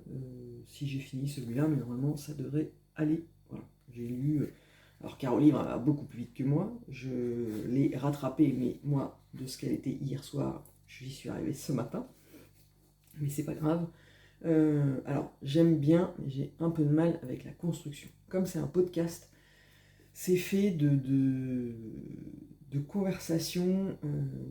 S1: si j'ai fini celui-là, mais normalement ça devrait aller. Voilà. J'ai lu, alors Caro Livre va beaucoup plus vite que moi, je l'ai rattrapé, mais moi, de ce qu'elle était hier soir, j'y suis arrivé ce matin, mais c'est pas grave. Alors j'aime bien, mais j'ai un peu de mal avec la construction. Comme c'est un podcast, c'est fait de conversation,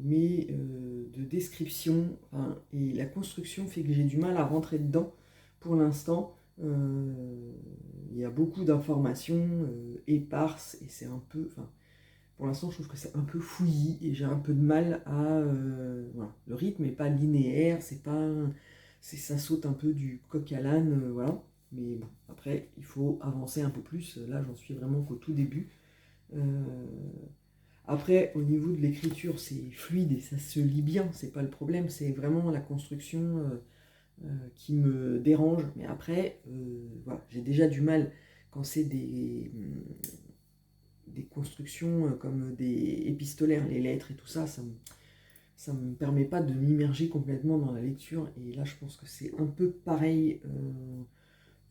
S1: mais de description, enfin, et la construction fait que j'ai du mal à rentrer dedans pour l'instant. Il y a beaucoup d'informations éparses, et c'est un peu, enfin, pour l'instant je trouve que c'est un peu fouillis, et j'ai un peu de mal à... voilà. Le rythme n'est pas linéaire, ça saute un peu du coq à l'âne, voilà. Mais bon, après, il faut avancer un peu plus. Là, j'en suis vraiment qu'au tout début. Après, au niveau de l'écriture, c'est fluide et ça se lit bien, c'est pas le problème. C'est vraiment la construction qui me dérange. Mais après, voilà, j'ai déjà du mal quand c'est des constructions comme des épistolaires, les lettres et tout ça, ça me permet pas de m'immerger complètement dans la lecture. Et là, je pense que c'est un peu pareil.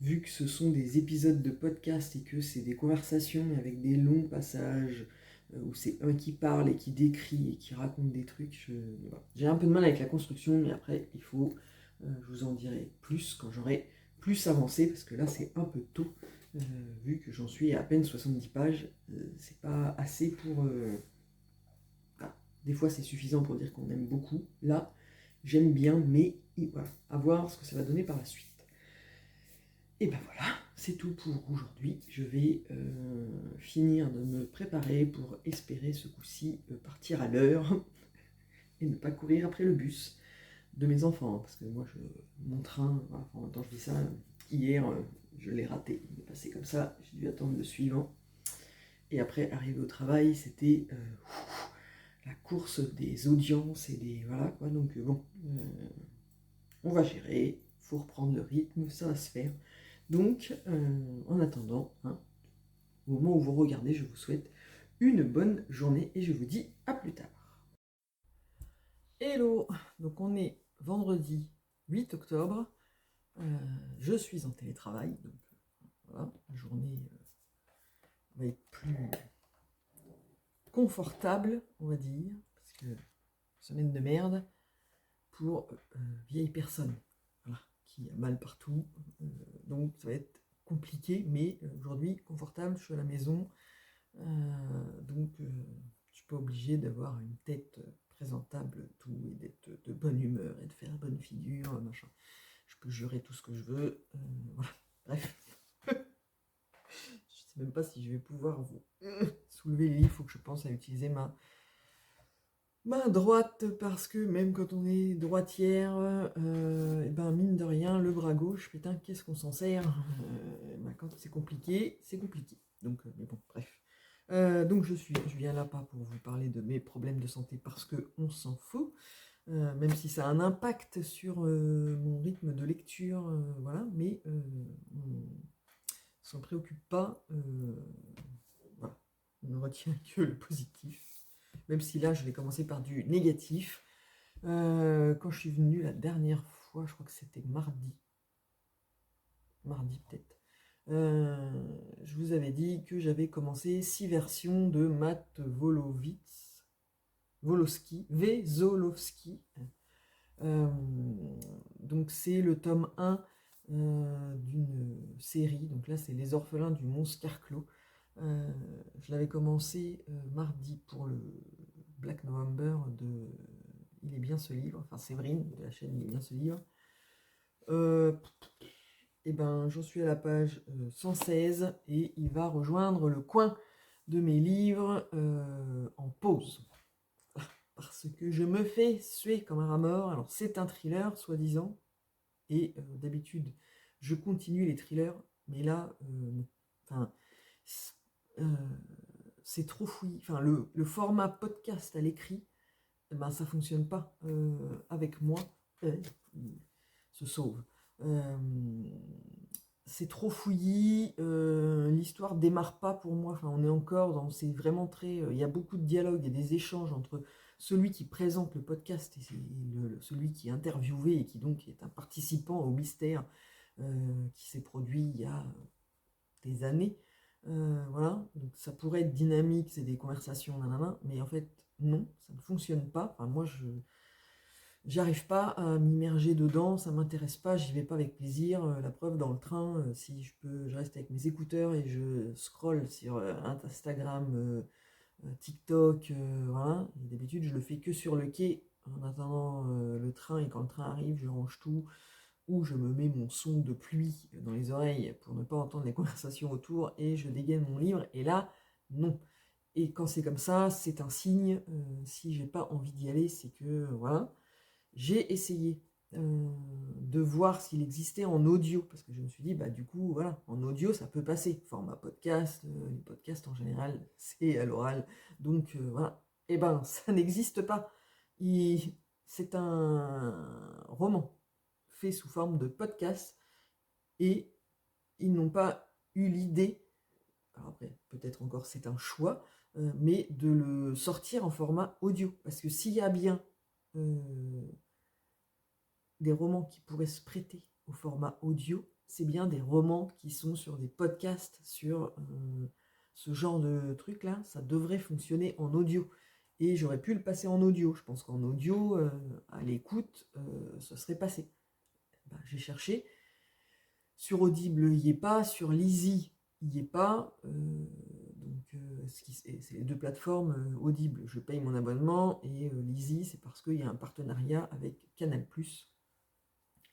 S1: Vu que ce sont des épisodes de podcast et que c'est des conversations avec des longs passages où c'est un qui parle et qui décrit et qui raconte des trucs, voilà. J'ai un peu de mal avec la construction, mais après, je vous en dirai plus quand j'aurai plus avancé, parce que là, c'est un peu tôt, vu que j'en suis à peine 70 pages, c'est pas assez pour... voilà. Des fois, c'est suffisant pour dire qu'on aime beaucoup. Là, j'aime bien, mais voilà, à voir ce que ça va donner par la suite. Et ben voilà, c'est tout pour aujourd'hui. Je vais finir de me préparer pour espérer ce coup-ci partir à l'heure et ne pas courir après le bus de mes enfants. Parce que moi, mon train, voilà, en même temps je dis ça, hier je l'ai raté. Il est passé comme ça, j'ai dû attendre le suivant. Et après, arrivé au travail, c'était la course des audiences et des... Voilà quoi, donc bon, on va gérer, faut reprendre le rythme, ça va se faire. Donc, en attendant, hein, au moment où vous regardez, je vous souhaite une bonne journée et je vous dis à plus tard. Hello, donc on est vendredi 8 octobre, je suis en télétravail, donc voilà, la journée va être plus confortable, on va dire, parce que semaine de merde pour vieille personne, voilà, qui a mal partout, donc ça va être compliqué, mais aujourd'hui confortable, je suis à la maison, donc je ne suis pas obligé d'avoir une tête présentable tout et d'être de bonne humeur et de faire bonne figure, machin. Je peux jurer tout ce que je veux, voilà, bref. Je sais même pas si je vais pouvoir vous soulever les livres, il faut que je pense à utiliser ma main droite, parce que même quand on est droitière, et ben mine de rien, le bras gauche, putain, qu'est-ce qu'on s'en sert? Ben, quand c'est compliqué, c'est compliqué. Donc, mais bon, bref. Donc je viens là pas pour vous parler de mes problèmes de santé parce que on s'en fout, même si ça a un impact sur mon rythme de lecture, voilà, mais on s'en préoccupe pas, voilà. On ne retient que le positif. Même si là, je vais commencer par du négatif. Quand je suis venu la dernière fois, je crois que c'était mardi. Mardi peut-être. Je vous avais dit que j'avais commencé 6 versions de Matt Wesolowski. Donc c'est le tome 1 d'une série. Donc là, c'est Les Orphelins du Mont Scarclos. Je l'avais commencé mardi pour le Black November de Il est bien ce livre, enfin Séverine de la chaîne Il est bien ce livre. Et ben j'en suis à la page 116 et il va rejoindre le coin de mes livres en pause. Parce que je me fais suer comme un rat mort. Alors c'est un thriller soi-disant et d'habitude je continue les thrillers, mais là, enfin, c'est trop fouillis. Enfin, le format podcast à l'écrit, eh ben, ça fonctionne pas avec moi. Il se sauve. Euh, c'est trop fouillis, l'histoire démarre pas pour moi. Enfin, on est encore dans, c'est vraiment très, il y a beaucoup de dialogues et des échanges entre celui qui présente le podcast et celui qui est interviewé et qui donc est un participant au mystère qui s'est produit il y a des années. Voilà, donc ça pourrait être dynamique, c'est des conversations, nanana, mais en fait, non, ça ne fonctionne pas. Enfin, moi, j'arrive pas à m'immerger dedans, ça m'intéresse pas, j'y vais pas avec plaisir. La preuve, dans le train, si je peux, je reste avec mes écouteurs et je scrolle sur Instagram, TikTok, voilà. Et d'habitude, je le fais que sur le quai en attendant le train, et quand le train arrive, je range tout ou je me mets mon son de pluie dans les oreilles pour ne pas entendre les conversations autour et je dégaine mon livre. Et là, non. Et quand c'est comme ça, c'est un signe. Si j'ai pas envie d'y aller, c'est que voilà. J'ai essayé de voir s'il existait en audio, parce que je me suis dit, bah du coup, voilà, en audio, ça peut passer. Format podcast, les podcasts en général, c'est à l'oral. Donc voilà. Eh ben, ça n'existe pas. C'est un roman fait sous forme de podcast et ils n'ont pas eu l'idée, alors après, peut-être encore c'est un choix, mais de le sortir en format audio. Parce que s'il y a bien des romans qui pourraient se prêter au format audio, c'est bien des romans qui sont sur des podcasts, sur ce genre de truc-là. Ça devrait fonctionner en audio. Et j'aurais pu le passer en audio. Je pense qu'en audio, à l'écoute, ça serait passé. Ben, j'ai cherché. Sur Audible, il n'y est pas. Sur Lizzy, il n'y est pas. Donc, c'est les deux plateformes. Audible, je paye mon abonnement. Et Lizzy, c'est parce qu'il y a un partenariat avec Canal+.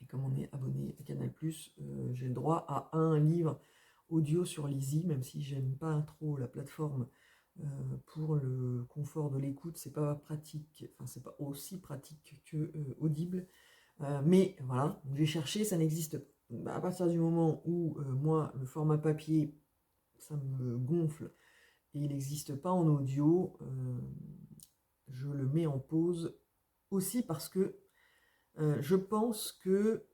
S1: Et comme on est abonné à Canal+, j'ai le droit à un livre audio sur Lizzy, même si j'aime pas trop la plateforme pour le confort de l'écoute, c'est pas pratique, enfin c'est pas aussi pratique que Audible. Mais voilà, j'ai cherché, ça n'existe pas. Bah, à partir du moment où moi, le format papier, ça me gonfle et il n'existe pas en audio, je le mets en pause aussi parce que je pense que,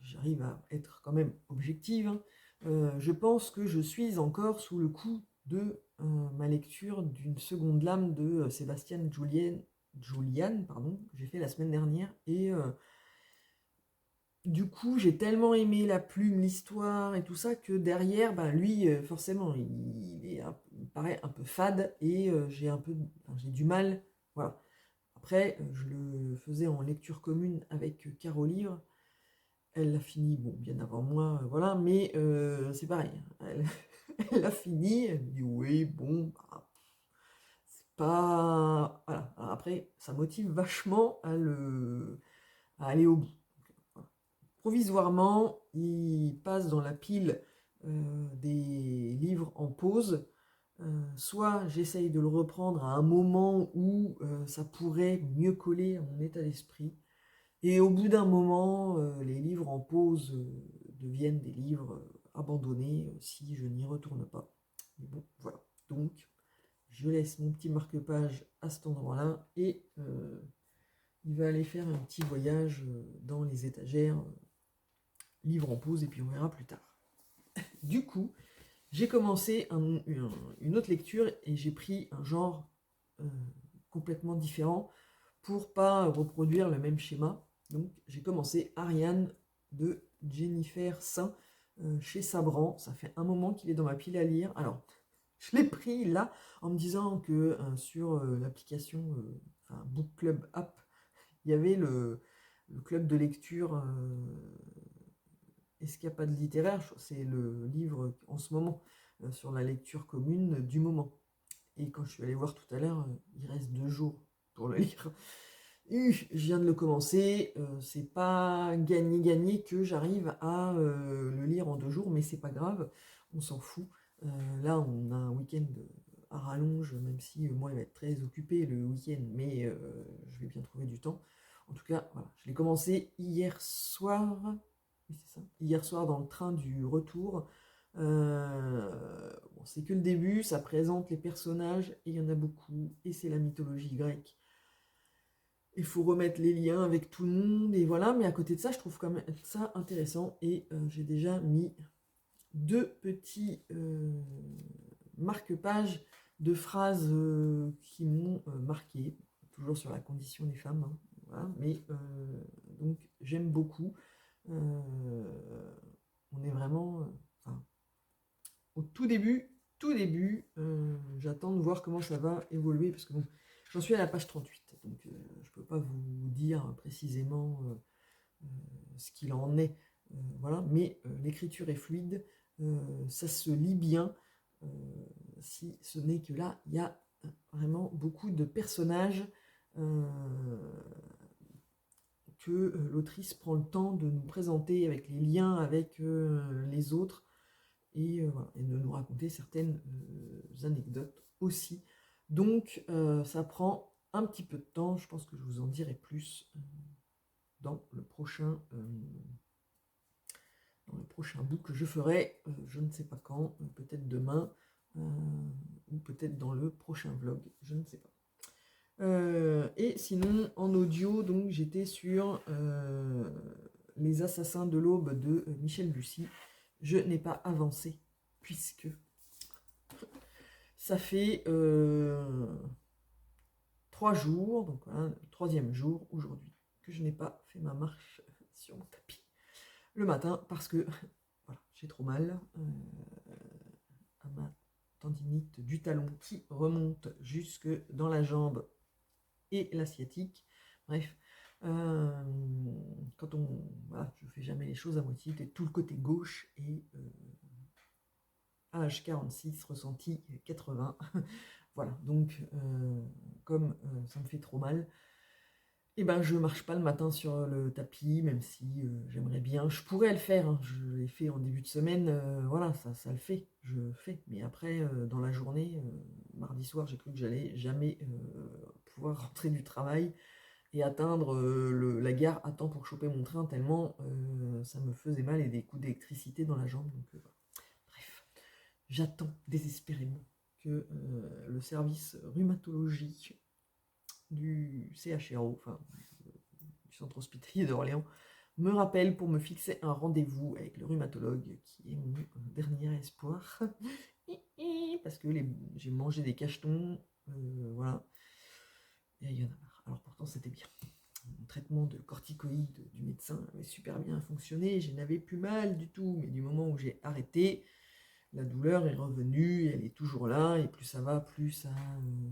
S1: j'arrive à être quand même objective, hein, je pense que je suis encore sous le coup de ma lecture d'une seconde lame de Sébastien Julian, pardon, que j'ai fait la semaine dernière. Et du coup, j'ai tellement aimé la plume, l'histoire et tout ça que derrière, bah, lui, forcément, il paraît un peu fade et j'ai du mal. Voilà. Après, je le faisais en lecture commune avec Caro Livre. Elle l'a fini, bon, bien avant moi, voilà, mais c'est pareil. Elle, elle l'a fini, elle me dit oui, bon, bah, c'est pas. Voilà. Alors après, ça motive vachement à aller au bout. Voilà. Provisoirement, il passe dans la pile des livres en pause. Soit j'essaye de le reprendre à un moment où ça pourrait mieux coller à mon état d'esprit. Et au bout d'un moment, les livres en pause deviennent des livres abandonnés si je n'y retourne pas. Mais bon, voilà. Donc, je laisse mon petit marque-page à cet endroit-là et il va aller faire un petit voyage dans les étagères, livres en pause, et puis on verra plus tard. Du coup, j'ai commencé une autre lecture et j'ai pris un genre euh, complètement différent pour pas reproduire le même schéma. Donc j'ai commencé Ariane de Jennifer Saint chez Sabran. Ça fait un moment qu'il est dans ma pile à lire. Alors, je l'ai pris là en me disant que sur l'application enfin, Book Club App, il y avait le club de lecture Escapade littéraire. C'est le livre en ce moment sur la lecture commune du moment. Et quand je suis allée voir tout à l'heure, il reste 2 jours pour le lire. Je viens de le commencer, c'est pas gagné que j'arrive à le lire en 2 jours, mais c'est pas grave, on s'en fout. Là, on a un week-end à rallonge, même si moi, il va être très occupé le week-end, mais je vais bien trouver du temps. En tout cas, voilà, je l'ai commencé hier soir, oui, c'est ça, hier soir dans le train du retour. Bon, c'est que le début, ça présente les personnages, et il y en a beaucoup, et c'est la mythologie grecque. Il faut remettre les liens avec tout le monde, et voilà, mais à côté de ça, je trouve quand même ça intéressant, et j'ai déjà mis 2 petits marque-pages de phrases qui m'ont marqué, toujours sur la condition des femmes, hein, voilà, mais donc j'aime beaucoup. On est vraiment enfin, au tout début, j'attends de voir comment ça va évoluer, parce que bon, j'en suis à la page 38, donc je ne peux pas vous dire précisément ce qu'il en est, voilà, mais l'écriture est fluide, ça se lit bien, euh, si ce n'est que là, il y a vraiment beaucoup de personnages euh, que l'autrice prend le temps de nous présenter avec les liens avec les autres voilà, et de nous raconter certaines anecdotes aussi. Donc ça prend un petit peu de temps, je pense que je vous en dirai plus dans le prochain book que je ferai, je ne sais pas quand, peut-être demain, ou peut-être dans le prochain vlog, je ne sais pas. Et sinon, en audio, donc j'étais sur Les Assassins de l'Aube de Michel Bussy. Je n'ai pas avancé, puisque ça fait 3 jours, donc voilà, le 3e jour aujourd'hui, que je n'ai pas fait ma marche sur mon tapis le matin, parce que voilà, j'ai trop mal à ma tendinite du talon qui remonte jusque dans la jambe et la sciatique. Bref, quand voilà, je fais jamais les choses à moitié, et tout le côté gauche et âge 46, ressenti 80. Voilà, donc comme ça me fait trop mal, et ben je marche pas le matin sur le tapis, même si j'aimerais bien. Je pourrais le faire, hein, je l'ai fait en début de semaine, voilà, ça le fait, je fais. Mais après, dans la journée, mardi soir, j'ai cru que j'allais jamais pouvoir rentrer du travail et atteindre la gare à temps pour choper mon train, tellement ça me faisait mal et des coups d'électricité dans la jambe. Donc voilà. Bref, j'attends désespérément que le service rhumatologie du CHRO, enfin du centre hospitalier d'Orléans, me rappelle pour me fixer un rendez-vous avec le rhumatologue, qui est mon dernier espoir. Parce que j'ai mangé des cachetons, voilà, et il y en a marre. Alors pourtant c'était bien. Mon traitement de corticoïdes du médecin avait super bien fonctionné, je n'avais plus mal du tout, mais du moment où j'ai arrêté, la douleur est revenue, elle est toujours là, et plus ça va, plus ça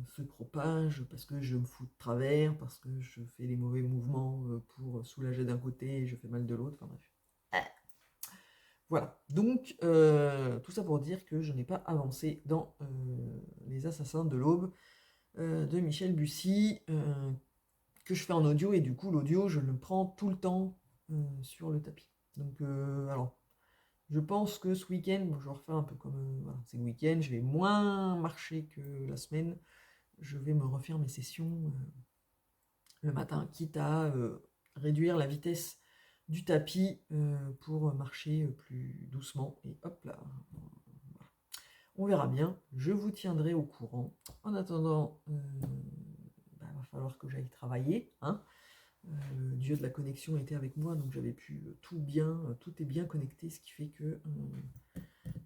S1: se propage, parce que je me fous de travers, parce que je fais les mauvais mouvements pour soulager d'un côté et je fais mal de l'autre, enfin bref. Voilà, donc tout ça pour dire que je n'ai pas avancé dans Les Assassins de l'Aube de Michel Bussy, que je fais en audio, et du coup l'audio je le prends tout le temps sur le tapis. Donc alors Je pense que ce week-end, bon, je vais refaire un peu comme voilà, c'est le week-end, je vais moins marcher que la semaine. Je vais me refaire mes sessions le matin, quitte à réduire la vitesse du tapis pour marcher plus doucement. Et hop là, on verra bien. Je vous tiendrai au courant. En attendant, va falloir que j'aille travailler. Hein. Le dieu de la connexion était avec moi, donc j'avais pu tout est bien connecté, ce qui fait que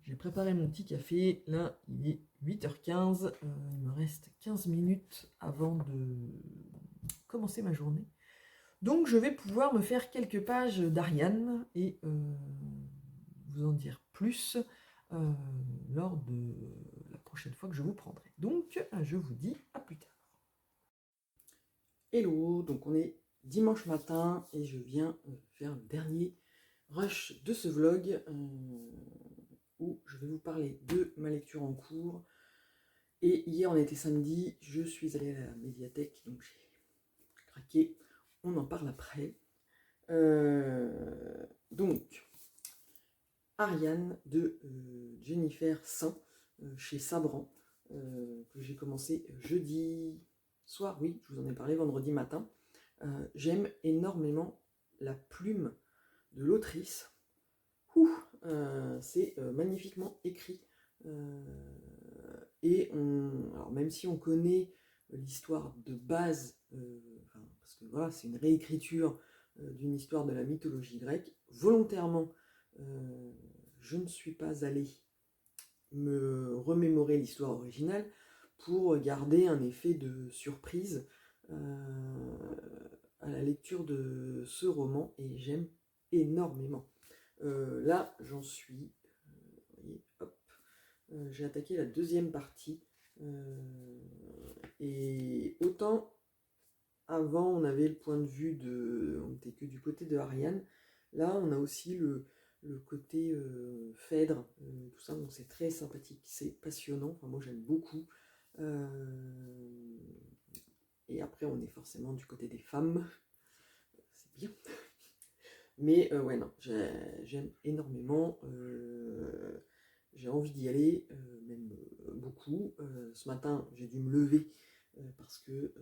S1: j'ai préparé mon petit café. Là, il est 8h15. Il me reste 15 minutes avant de commencer ma journée. Donc, je vais pouvoir me faire quelques pages d'Ariane et vous en dire plus lors de la prochaine fois que je vous prendrai. Donc, je vous dis à plus tard. Hello, donc on est dimanche matin et je viens faire le dernier rush de ce vlog où je vais vous parler de ma lecture en cours. Et hier on était samedi, je suis allée à la médiathèque, donc j'ai craqué, on en parle après. Donc, Ariane de Jennifer Saint chez Sabran, que j'ai commencé jeudi soir, oui, je vous en ai parlé vendredi matin. J'aime énormément la plume de l'autrice. C'est magnifiquement écrit. Alors même si on connaît l'histoire de base, parce que voilà, c'est une réécriture d'une histoire de la mythologie grecque, volontairement, je ne suis pas allée me remémorer l'histoire originale pour garder un effet de surprise à la lecture de ce roman, et j'aime énormément. Là, j'en suis, voyez, hop, j'ai attaqué la deuxième partie, et autant avant on avait le point de vue on n'était que du côté de Ariane, là on a aussi le côté Phèdre, tout ça, donc c'est très sympathique, c'est passionnant, enfin, moi j'aime beaucoup. Et après on est forcément du côté des femmes, c'est bien. Mais ouais, non, j'aime énormément, j'ai envie d'y aller, même beaucoup. Ce matin j'ai dû me lever parce que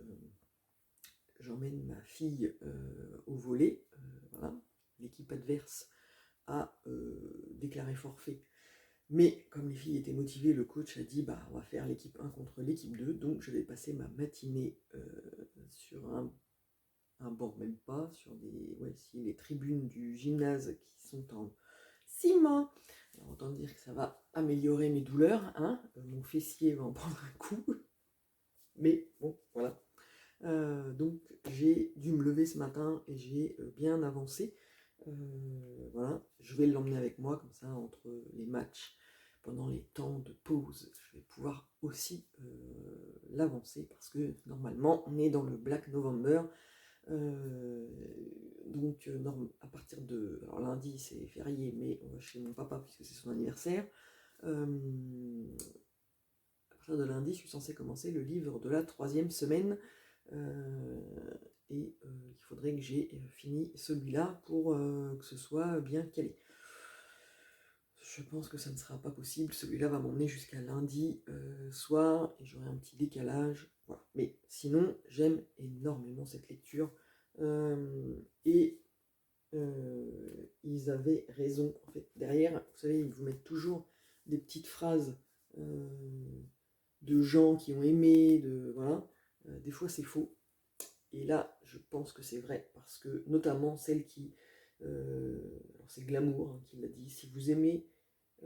S1: j'emmène ma fille au volley, voilà. L'équipe adverse a déclaré forfait. Mais comme les filles étaient motivées, le coach a dit bah, on va faire l'équipe 1 contre l'équipe 2. Donc je vais passer ma matinée sur un banc, même pas, sur les tribunes du gymnase qui sont en ciment. Alors, autant dire que ça va améliorer mes douleurs. Hein. Mon fessier va en prendre un coup. Mais bon, voilà. Donc j'ai dû me lever ce matin et j'ai bien avancé. Voilà, je vais l'emmener avec moi, comme ça, entre les matchs, pendant les temps de pause, je vais pouvoir aussi l'avancer, parce que normalement, on est dans le Black November. Donc, à partir de... Alors lundi, c'est férié, mais on va chez mon papa, puisque c'est son anniversaire. À partir de lundi, je suis censée commencer le livre de la 3e semaine. Et il faudrait que j'ai fini celui-là pour que ce soit bien calé. Je pense que ça ne sera pas possible, celui-là va m'emmener jusqu'à lundi soir et j'aurai un petit décalage, voilà. Mais sinon j'aime énormément cette lecture et ils avaient raison en fait. Derrière, vous savez, ils vous mettent toujours des petites phrases de gens qui ont aimé, voilà. Des fois c'est faux. Et là, je pense que c'est vrai, parce que notamment celle qui... c'est Glamour hein, qui l'a dit. Si vous aimez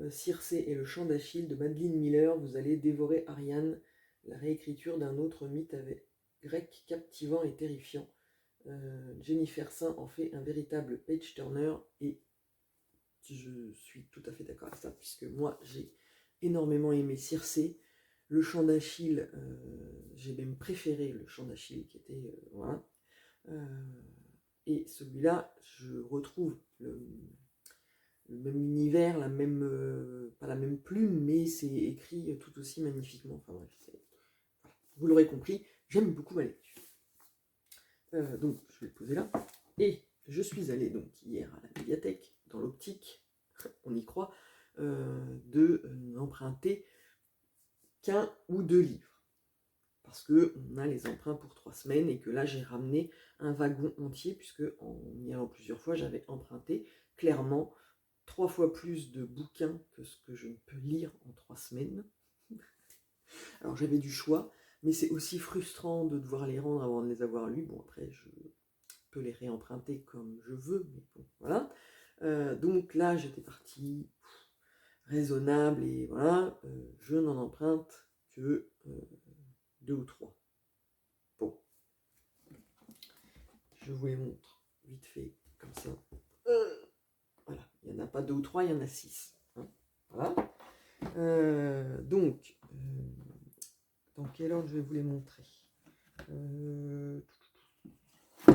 S1: Circé et le chant d'Achille de Madeline Miller, vous allez dévorer Ariane, la réécriture d'un autre mythe grec captivant et terrifiant. Jennifer Saint en fait un véritable page-turner, et je suis tout à fait d'accord avec ça, puisque moi, j'ai énormément aimé Circé. Le chant d'Achille, j'ai même préféré le chant d'Achille, qui était... voilà. Et celui-là, je retrouve le même univers, pas la même plume, mais c'est écrit tout aussi magnifiquement. Enfin bref, voilà. Vous l'aurez compris, j'aime beaucoup ma lecture. Donc, je vais le poser là. Et je suis allée donc hier à la médiathèque, dans l'optique, on y croit, de n'emprunter qu'un ou deux livres. Parce qu'on a les emprunts pour 3 semaines et que là j'ai ramené un wagon entier puisque en y allant plusieurs fois j'avais emprunté clairement 3 fois plus de bouquins que ce que je ne peux lire en 3 semaines. Alors j'avais du choix, mais c'est aussi frustrant de devoir les rendre avant de les avoir lus. Bon après je peux les réemprunter comme je veux, mais bon voilà. Donc là j'étais partie raisonnable et voilà, je n'en emprunte que 2 ou 3. Bon, je vous les montre vite fait, comme ça. Voilà, il n'y en a pas 2 ou 3, il y en a 6. Hein, voilà. Donc, dans quel ordre je vais vous les montrer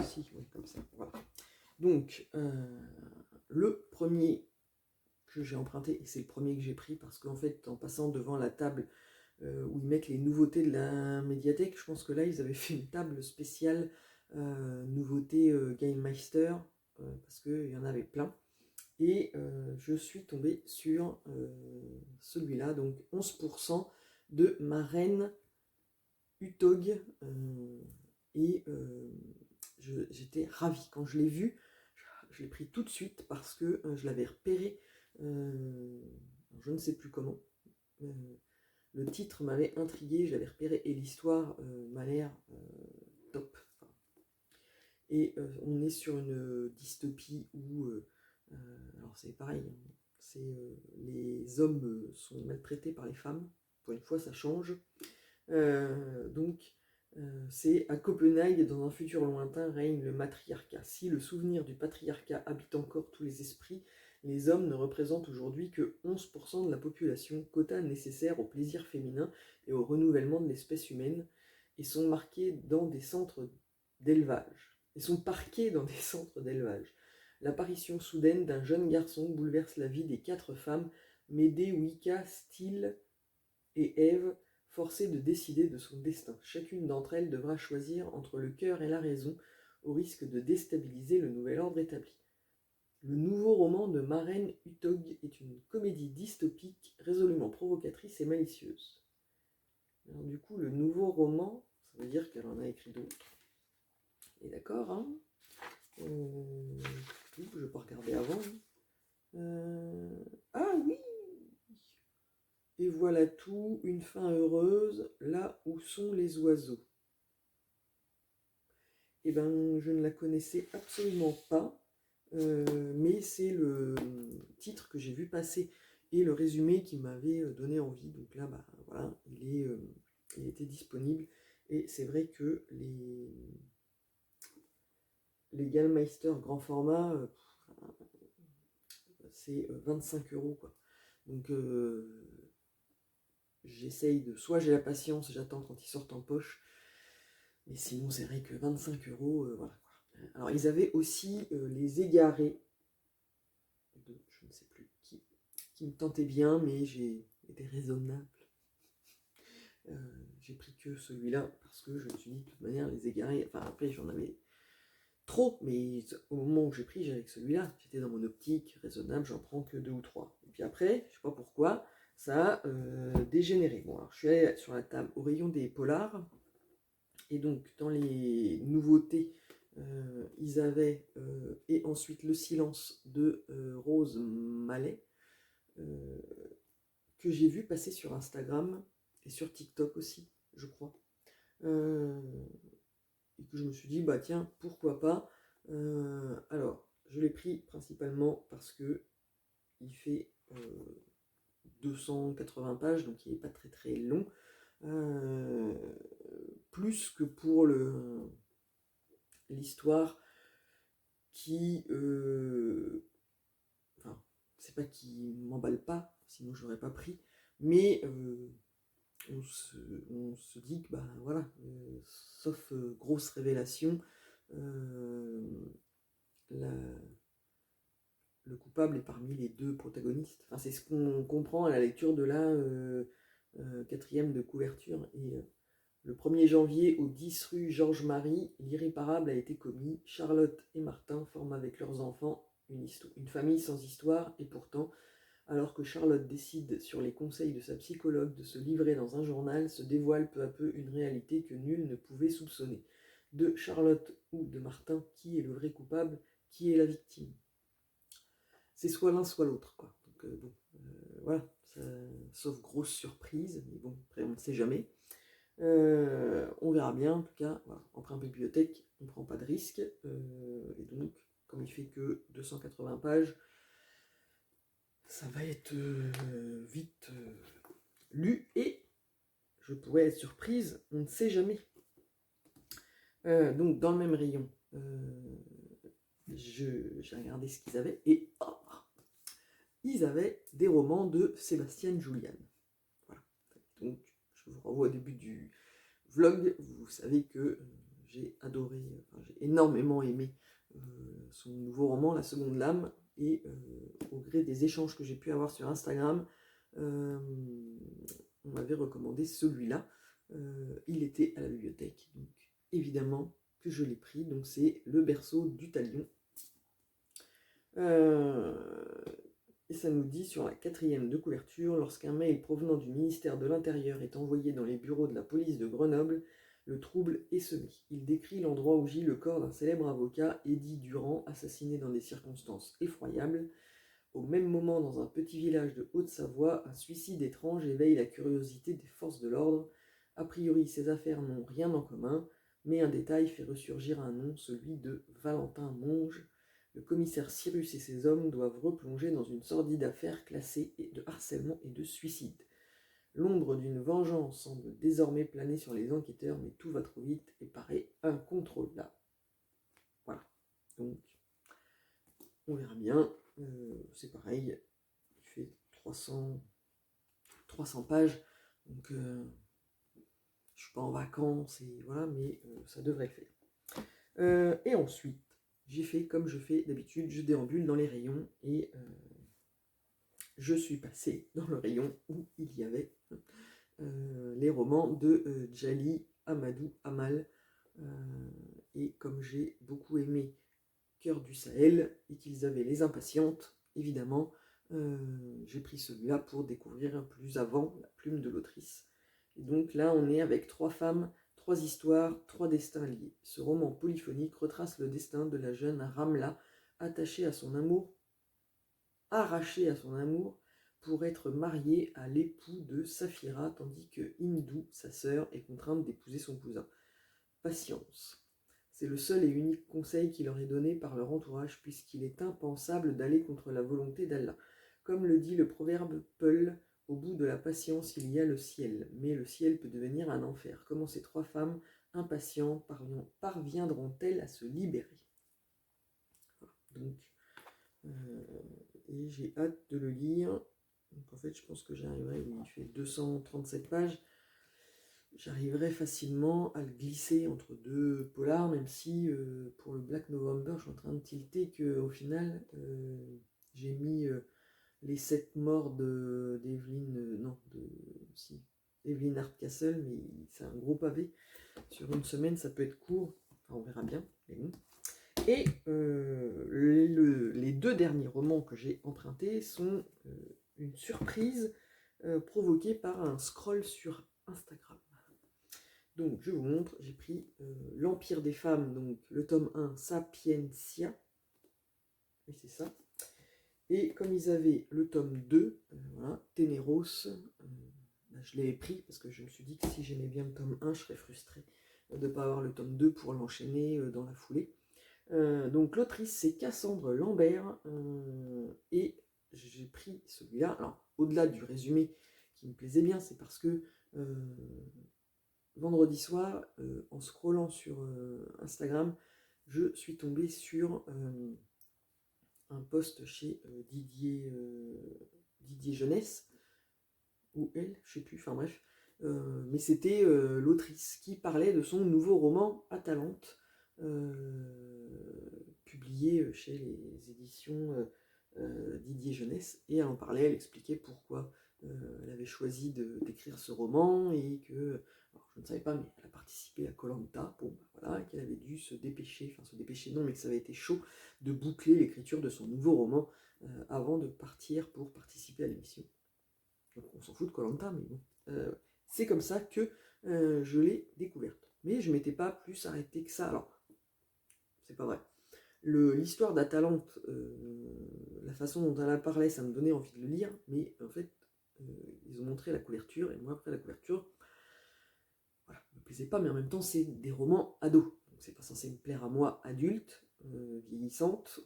S1: si, oui, comme ça, voilà. Donc, le premier que j'ai emprunté, et c'est le premier que j'ai pris, parce qu'en fait, en passant devant la table où ils mettent les nouveautés de la médiathèque, je pense que là, ils avaient fait une table spéciale nouveautés Gamemeister, parce qu'il y en avait plein. Et je suis tombée sur celui-là, donc 11% de Maren Utog. Et j'étais ravie. Quand je l'ai vu, je l'ai pris tout de suite parce que je l'avais repéré, je ne sais plus comment. Le titre m'avait intrigué, je l'avais repéré et l'histoire m'a l'air top. Et on est sur une dystopie où, alors c'est pareil, hein, les hommes sont maltraités par les femmes. Pour une fois, ça change. Donc, c'est à Copenhague, dans un futur lointain, règne le matriarcat. Si le souvenir du patriarcat habite encore tous les esprits, les hommes ne représentent aujourd'hui que 11% de la population, quota nécessaire au plaisir féminin et au renouvellement de l'espèce humaine, et sont marqués dans des centres d'élevage. Ils sont parqués dans des centres d'élevage. L'apparition soudaine d'un jeune garçon bouleverse la vie des 4 femmes, Médée, Wicca, Style et Ève, forcées de décider de son destin. Chacune d'entre elles devra choisir entre le cœur et la raison, au risque de déstabiliser le nouvel ordre établi. Le nouveau roman de Maren Utog est une comédie dystopique résolument provocatrice et malicieuse. Alors du coup, le nouveau roman, ça veut dire qu'elle en a écrit d'autres. Et d'accord, hein, je ne vais pas regarder avant. Ah oui. Et voilà tout, une fin heureuse, là où sont les oiseaux. Eh ben, je ne la connaissais absolument pas, mais c'est le titre que j'ai vu passer et le résumé qui m'avait donné envie. Donc là, bah, voilà, il était disponible. Et c'est vrai que les Gallmeister grand format, c'est 25 €, quoi. Donc j'essaye de... Soit j'ai la patience, j'attends quand ils sortent en poche, mais sinon c'est vrai que 25 €, voilà. Alors ils avaient aussi les Égarés, de je ne sais plus qui me tentait bien, mais j'ai été raisonnable. J'ai pris que celui-là, parce que je me suis dit, de toute manière, les Égarés, enfin après j'en avais trop, mais au moment où j'ai pris, j'avais que celui-là. J'étais dans mon optique raisonnable, j'en prends que 2 ou 3. Et puis après, je sais pas pourquoi, ça a dégénéré. Bon, alors je suis allée sur la table au rayon des polars, et donc dans les nouveautés, ils avaient, et ensuite Le Silence de Rose Mallet, que j'ai vu passer sur Instagram et sur TikTok aussi, je crois. Et que je me suis dit, bah tiens, pourquoi pas. Alors, je l'ai pris principalement parce que il fait 280 pages, donc il n'est pas très très long. Plus que pour l'histoire qui... enfin, c'est pas qui m'emballe pas, sinon je l'aurais pas pris, mais on se dit que, bah voilà, sauf grosse révélation, le coupable est parmi les 2 protagonistes. Enfin, c'est ce qu'on comprend à la lecture de la 4e de couverture. Et le 1er janvier, au 10 rue Georges-Marie, l'irréparable a été commis. Charlotte et Martin forment avec leurs enfants une famille sans histoire, et pourtant, alors que Charlotte décide sur les conseils de sa psychologue de se livrer dans un journal, se dévoile peu à peu une réalité que nul ne pouvait soupçonner. De Charlotte ou de Martin, qui est le vrai coupable, qui est la victime? C'est soit l'un soit l'autre, quoi. Donc bon, voilà, ça, sauf grosse surprise, mais bon, après on ne sait jamais. On verra bien, en tout cas, voilà. Emprunt bibliothèque, on ne prend pas de risque, et donc, comme il fait que 280 pages, ça va être vite lu, et je pourrais être surprise, on ne sait jamais. Donc, dans le même rayon, j'ai regardé ce qu'ils avaient, et ils avaient des romans de Sébastien Julian. Voilà. Donc, je vous renvoie au début du vlog. Vous savez que j'ai adoré, j'ai énormément aimé son nouveau roman, La Seconde Lame, et au gré des échanges que j'ai pu avoir sur Instagram, on m'avait recommandé celui-là. Il était à la bibliothèque, donc évidemment que je l'ai pris. Donc c'est Le Berceau du Talion. Et ça nous dit sur la 4e de couverture: lorsqu'un mail provenant du ministère de l'Intérieur est envoyé dans les bureaux de la police de Grenoble, le trouble est semé. Il décrit l'endroit où gît le corps d'un célèbre avocat, Édith Durand, assassiné dans des circonstances effroyables. Au même moment, dans un petit village de Haute-Savoie, un suicide étrange éveille la curiosité des forces de l'ordre. A priori, ces affaires n'ont rien en commun, mais un détail fait ressurgir un nom, celui de Valentin Monge. Le commissaire Cyrus et ses hommes doivent replonger dans une sordide affaire classée de harcèlement et de suicide. L'ombre d'une vengeance semble désormais planer sur les enquêteurs, mais tout va trop vite et paraît incontrôlable. Voilà. Donc, on verra bien. C'est pareil. Il fait 300 pages. Donc, je ne suis pas en vacances, et voilà, mais ça devrait le faire. Et ensuite, j'ai fait comme je fais d'habitude, je déambule dans les rayons, et je suis passé dans le rayon où il y avait les romans de Djali Amadou Amal. Et comme j'ai beaucoup aimé Cœur du Sahel et qu'ils avaient Les Impatientes, évidemment, j'ai pris celui-là pour découvrir plus avant la plume de l'autrice. Et donc là, on est avec 3 femmes, 3 histoires, 3 destins liés. Ce roman polyphonique retrace le destin de la jeune Ramla, arrachée à son amour, pour être mariée à l'époux de Safira, tandis que Hindou, sa sœur, est contrainte d'épouser son cousin. Patience. C'est le seul et unique conseil qui leur est donné par leur entourage, puisqu'il est impensable d'aller contre la volonté d'Allah. Comme le dit le proverbe Peul, au bout de la patience, il y a le ciel, mais le ciel peut devenir un enfer. Comment ces 3 femmes impatientes parviendront-elles à se libérer? Voilà. Donc, et j'ai hâte de le lire. Donc en fait, je pense que j'arriverai, il fait 237 pages. J'arriverai facilement à le glisser entre 2 polars, même si pour le Black November, je suis en train de tilter qu'au final, j'ai mis les 7 morts d'Evelyn, Evelyn Hardcastle, mais c'est un gros pavé. Sur une semaine, ça peut être court, enfin, on verra bien. Et les 2 derniers romans que j'ai empruntés sont une surprise provoquée par un scroll sur Instagram. Donc, je vous montre, j'ai pris L'Empire des femmes, donc le tome 1, Sapientia. Et c'est ça. Et comme ils avaient le tome 2, voilà, Ténéros, je l'ai pris parce que je me suis dit que si j'aimais bien le tome 1, je serais frustrée de ne pas avoir le tome 2 pour l'enchaîner dans la foulée. Donc, l'autrice, c'est Cassandre Lambert, et j'ai pris celui-là. Alors, au-delà du résumé qui me plaisait bien, c'est parce que vendredi soir, en scrollant sur Instagram, je suis tombée sur un post chez Didier Jeunesse, ou elle, je sais plus, enfin bref, mais c'était l'autrice qui parlait de son nouveau roman Atalante, publié chez les éditions Didier Jeunesse, et elle en parlait, elle expliquait pourquoi elle avait choisi d'écrire ce roman, et que, alors, je ne savais pas, mais elle a participé à koh bon, bah, voilà, et qu'elle avait dû se dépêcher, enfin se dépêcher non, mais que ça avait été chaud de boucler l'écriture de son nouveau roman avant de partir pour participer à l'émission. Donc on s'en fout de koh mais bon. C'est comme ça que je l'ai découverte. Mais je m'étais pas plus arrêté que ça. Alors, c'est pas vrai. L'histoire d'Atalante, la façon dont elle en parlait, ça me donnait envie de le lire, mais en fait, ils ont montré la couverture, et moi, après la couverture, voilà, me plaisait pas, mais en même temps, c'est des romans ados. Donc, c'est pas censé me plaire à moi, adulte, vieillissante,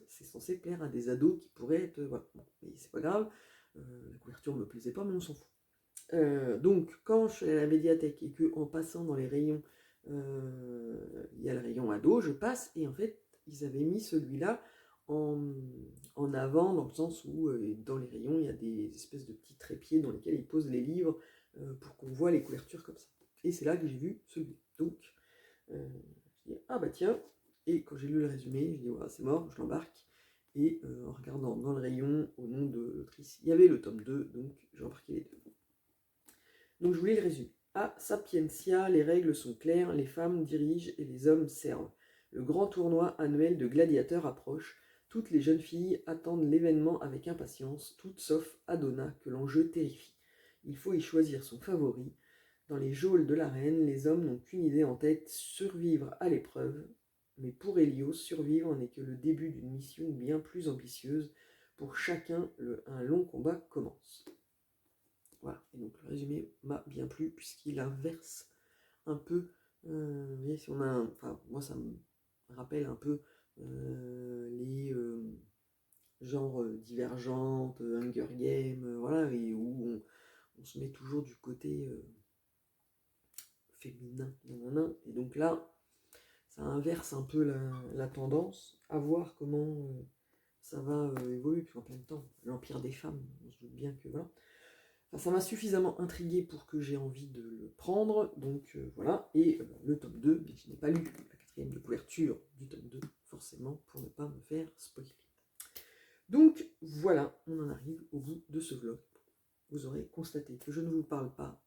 S1: c'est censé plaire à des ados qui pourraient être. Voilà. Bon, mais c'est pas grave, la couverture me plaisait pas, mais on s'en fout. Donc, quand je suis allée à la médiathèque et que en passant dans les rayons, il y a le rayon ado, je passe et en fait, ils avaient mis celui-là en avant dans le sens où dans les rayons, il y a des espèces de petits trépieds dans lesquels ils posent les livres pour qu'on voit les couvertures comme ça. Et c'est là que j'ai vu celui. Donc, je dis ah bah tiens. Et quand j'ai lu le résumé, je dis voilà, c'est mort, je l'embarque. Et en regardant dans le rayon, au nom de l'autrice, il y avait le tome 2, donc j'ai embarqué les deux. Donc je voulais le résumer. À Sapientia, les règles sont claires, les femmes dirigent et les hommes servent. Le grand tournoi annuel de gladiateurs approche. Toutes les jeunes filles attendent l'événement avec impatience, toutes sauf Adonna, que l'enjeu terrifie. Il faut y choisir son favori. Dans les geôles de l'arène, les hommes n'ont qu'une idée en tête, survivre à l'épreuve. Mais pour Hélios, survivre n'est que le début d'une mission bien plus ambitieuse. Pour chacun, un long combat commence. Voilà, et donc le résumé m'a bien plu puisqu'il inverse un peu, vous voyez, si on a enfin moi ça me rappelle un peu les genres divergentes, Hunger Games, voilà, et où on se met toujours du côté féminin, nanana, et donc là, ça inverse un peu la tendance, à voir comment ça va évoluer, puis en plein temps, l'empire des femmes, on se doute bien que voilà. Enfin, ça m'a suffisamment intrigué pour que j'ai envie de le prendre, donc voilà. Et le tome 2, bien je n'ai pas lu la quatrième de couverture du tome 2, forcément, pour ne pas me faire spoiler. Donc voilà, on en arrive au bout de ce vlog. Vous aurez constaté que je ne vous parle pas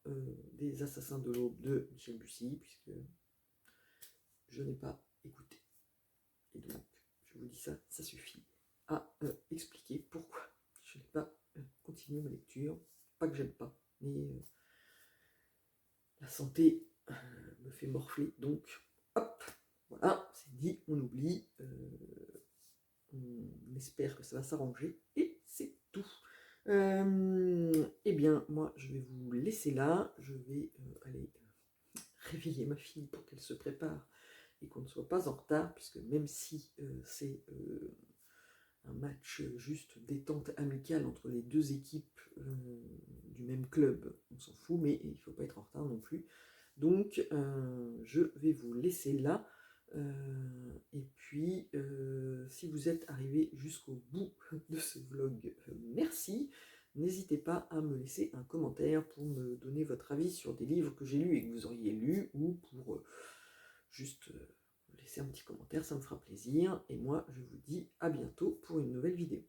S1: des Assassins de l'Aube de Michel Bussy, puisque je n'ai pas écouté. Et donc, je vous dis ça, ça suffit à expliquer pourquoi je n'ai pas continué ma lecture. Pas que j'aime pas, mais la santé me fait morfler, donc hop, voilà, c'est dit, on oublie, on espère que ça va s'arranger, et c'est tout. Eh bien, moi, je vais vous laisser là, je vais aller réveiller ma fille pour qu'elle se prépare et qu'on ne soit pas en retard, puisque même si c'est un match juste détente amicale entre les deux équipes du même club, on s'en fout, mais il ne faut pas être en retard non plus. Donc je vais vous laisser là. Et puis si vous êtes arrivé jusqu'au bout de ce vlog, merci. N'hésitez pas à me laisser un commentaire pour me donner votre avis sur des livres que j'ai lus et que vous auriez lus, ou pour juste laisser un petit commentaire, ça me fera plaisir. Et moi, je vous dis à bientôt pour une nouvelle vidéo.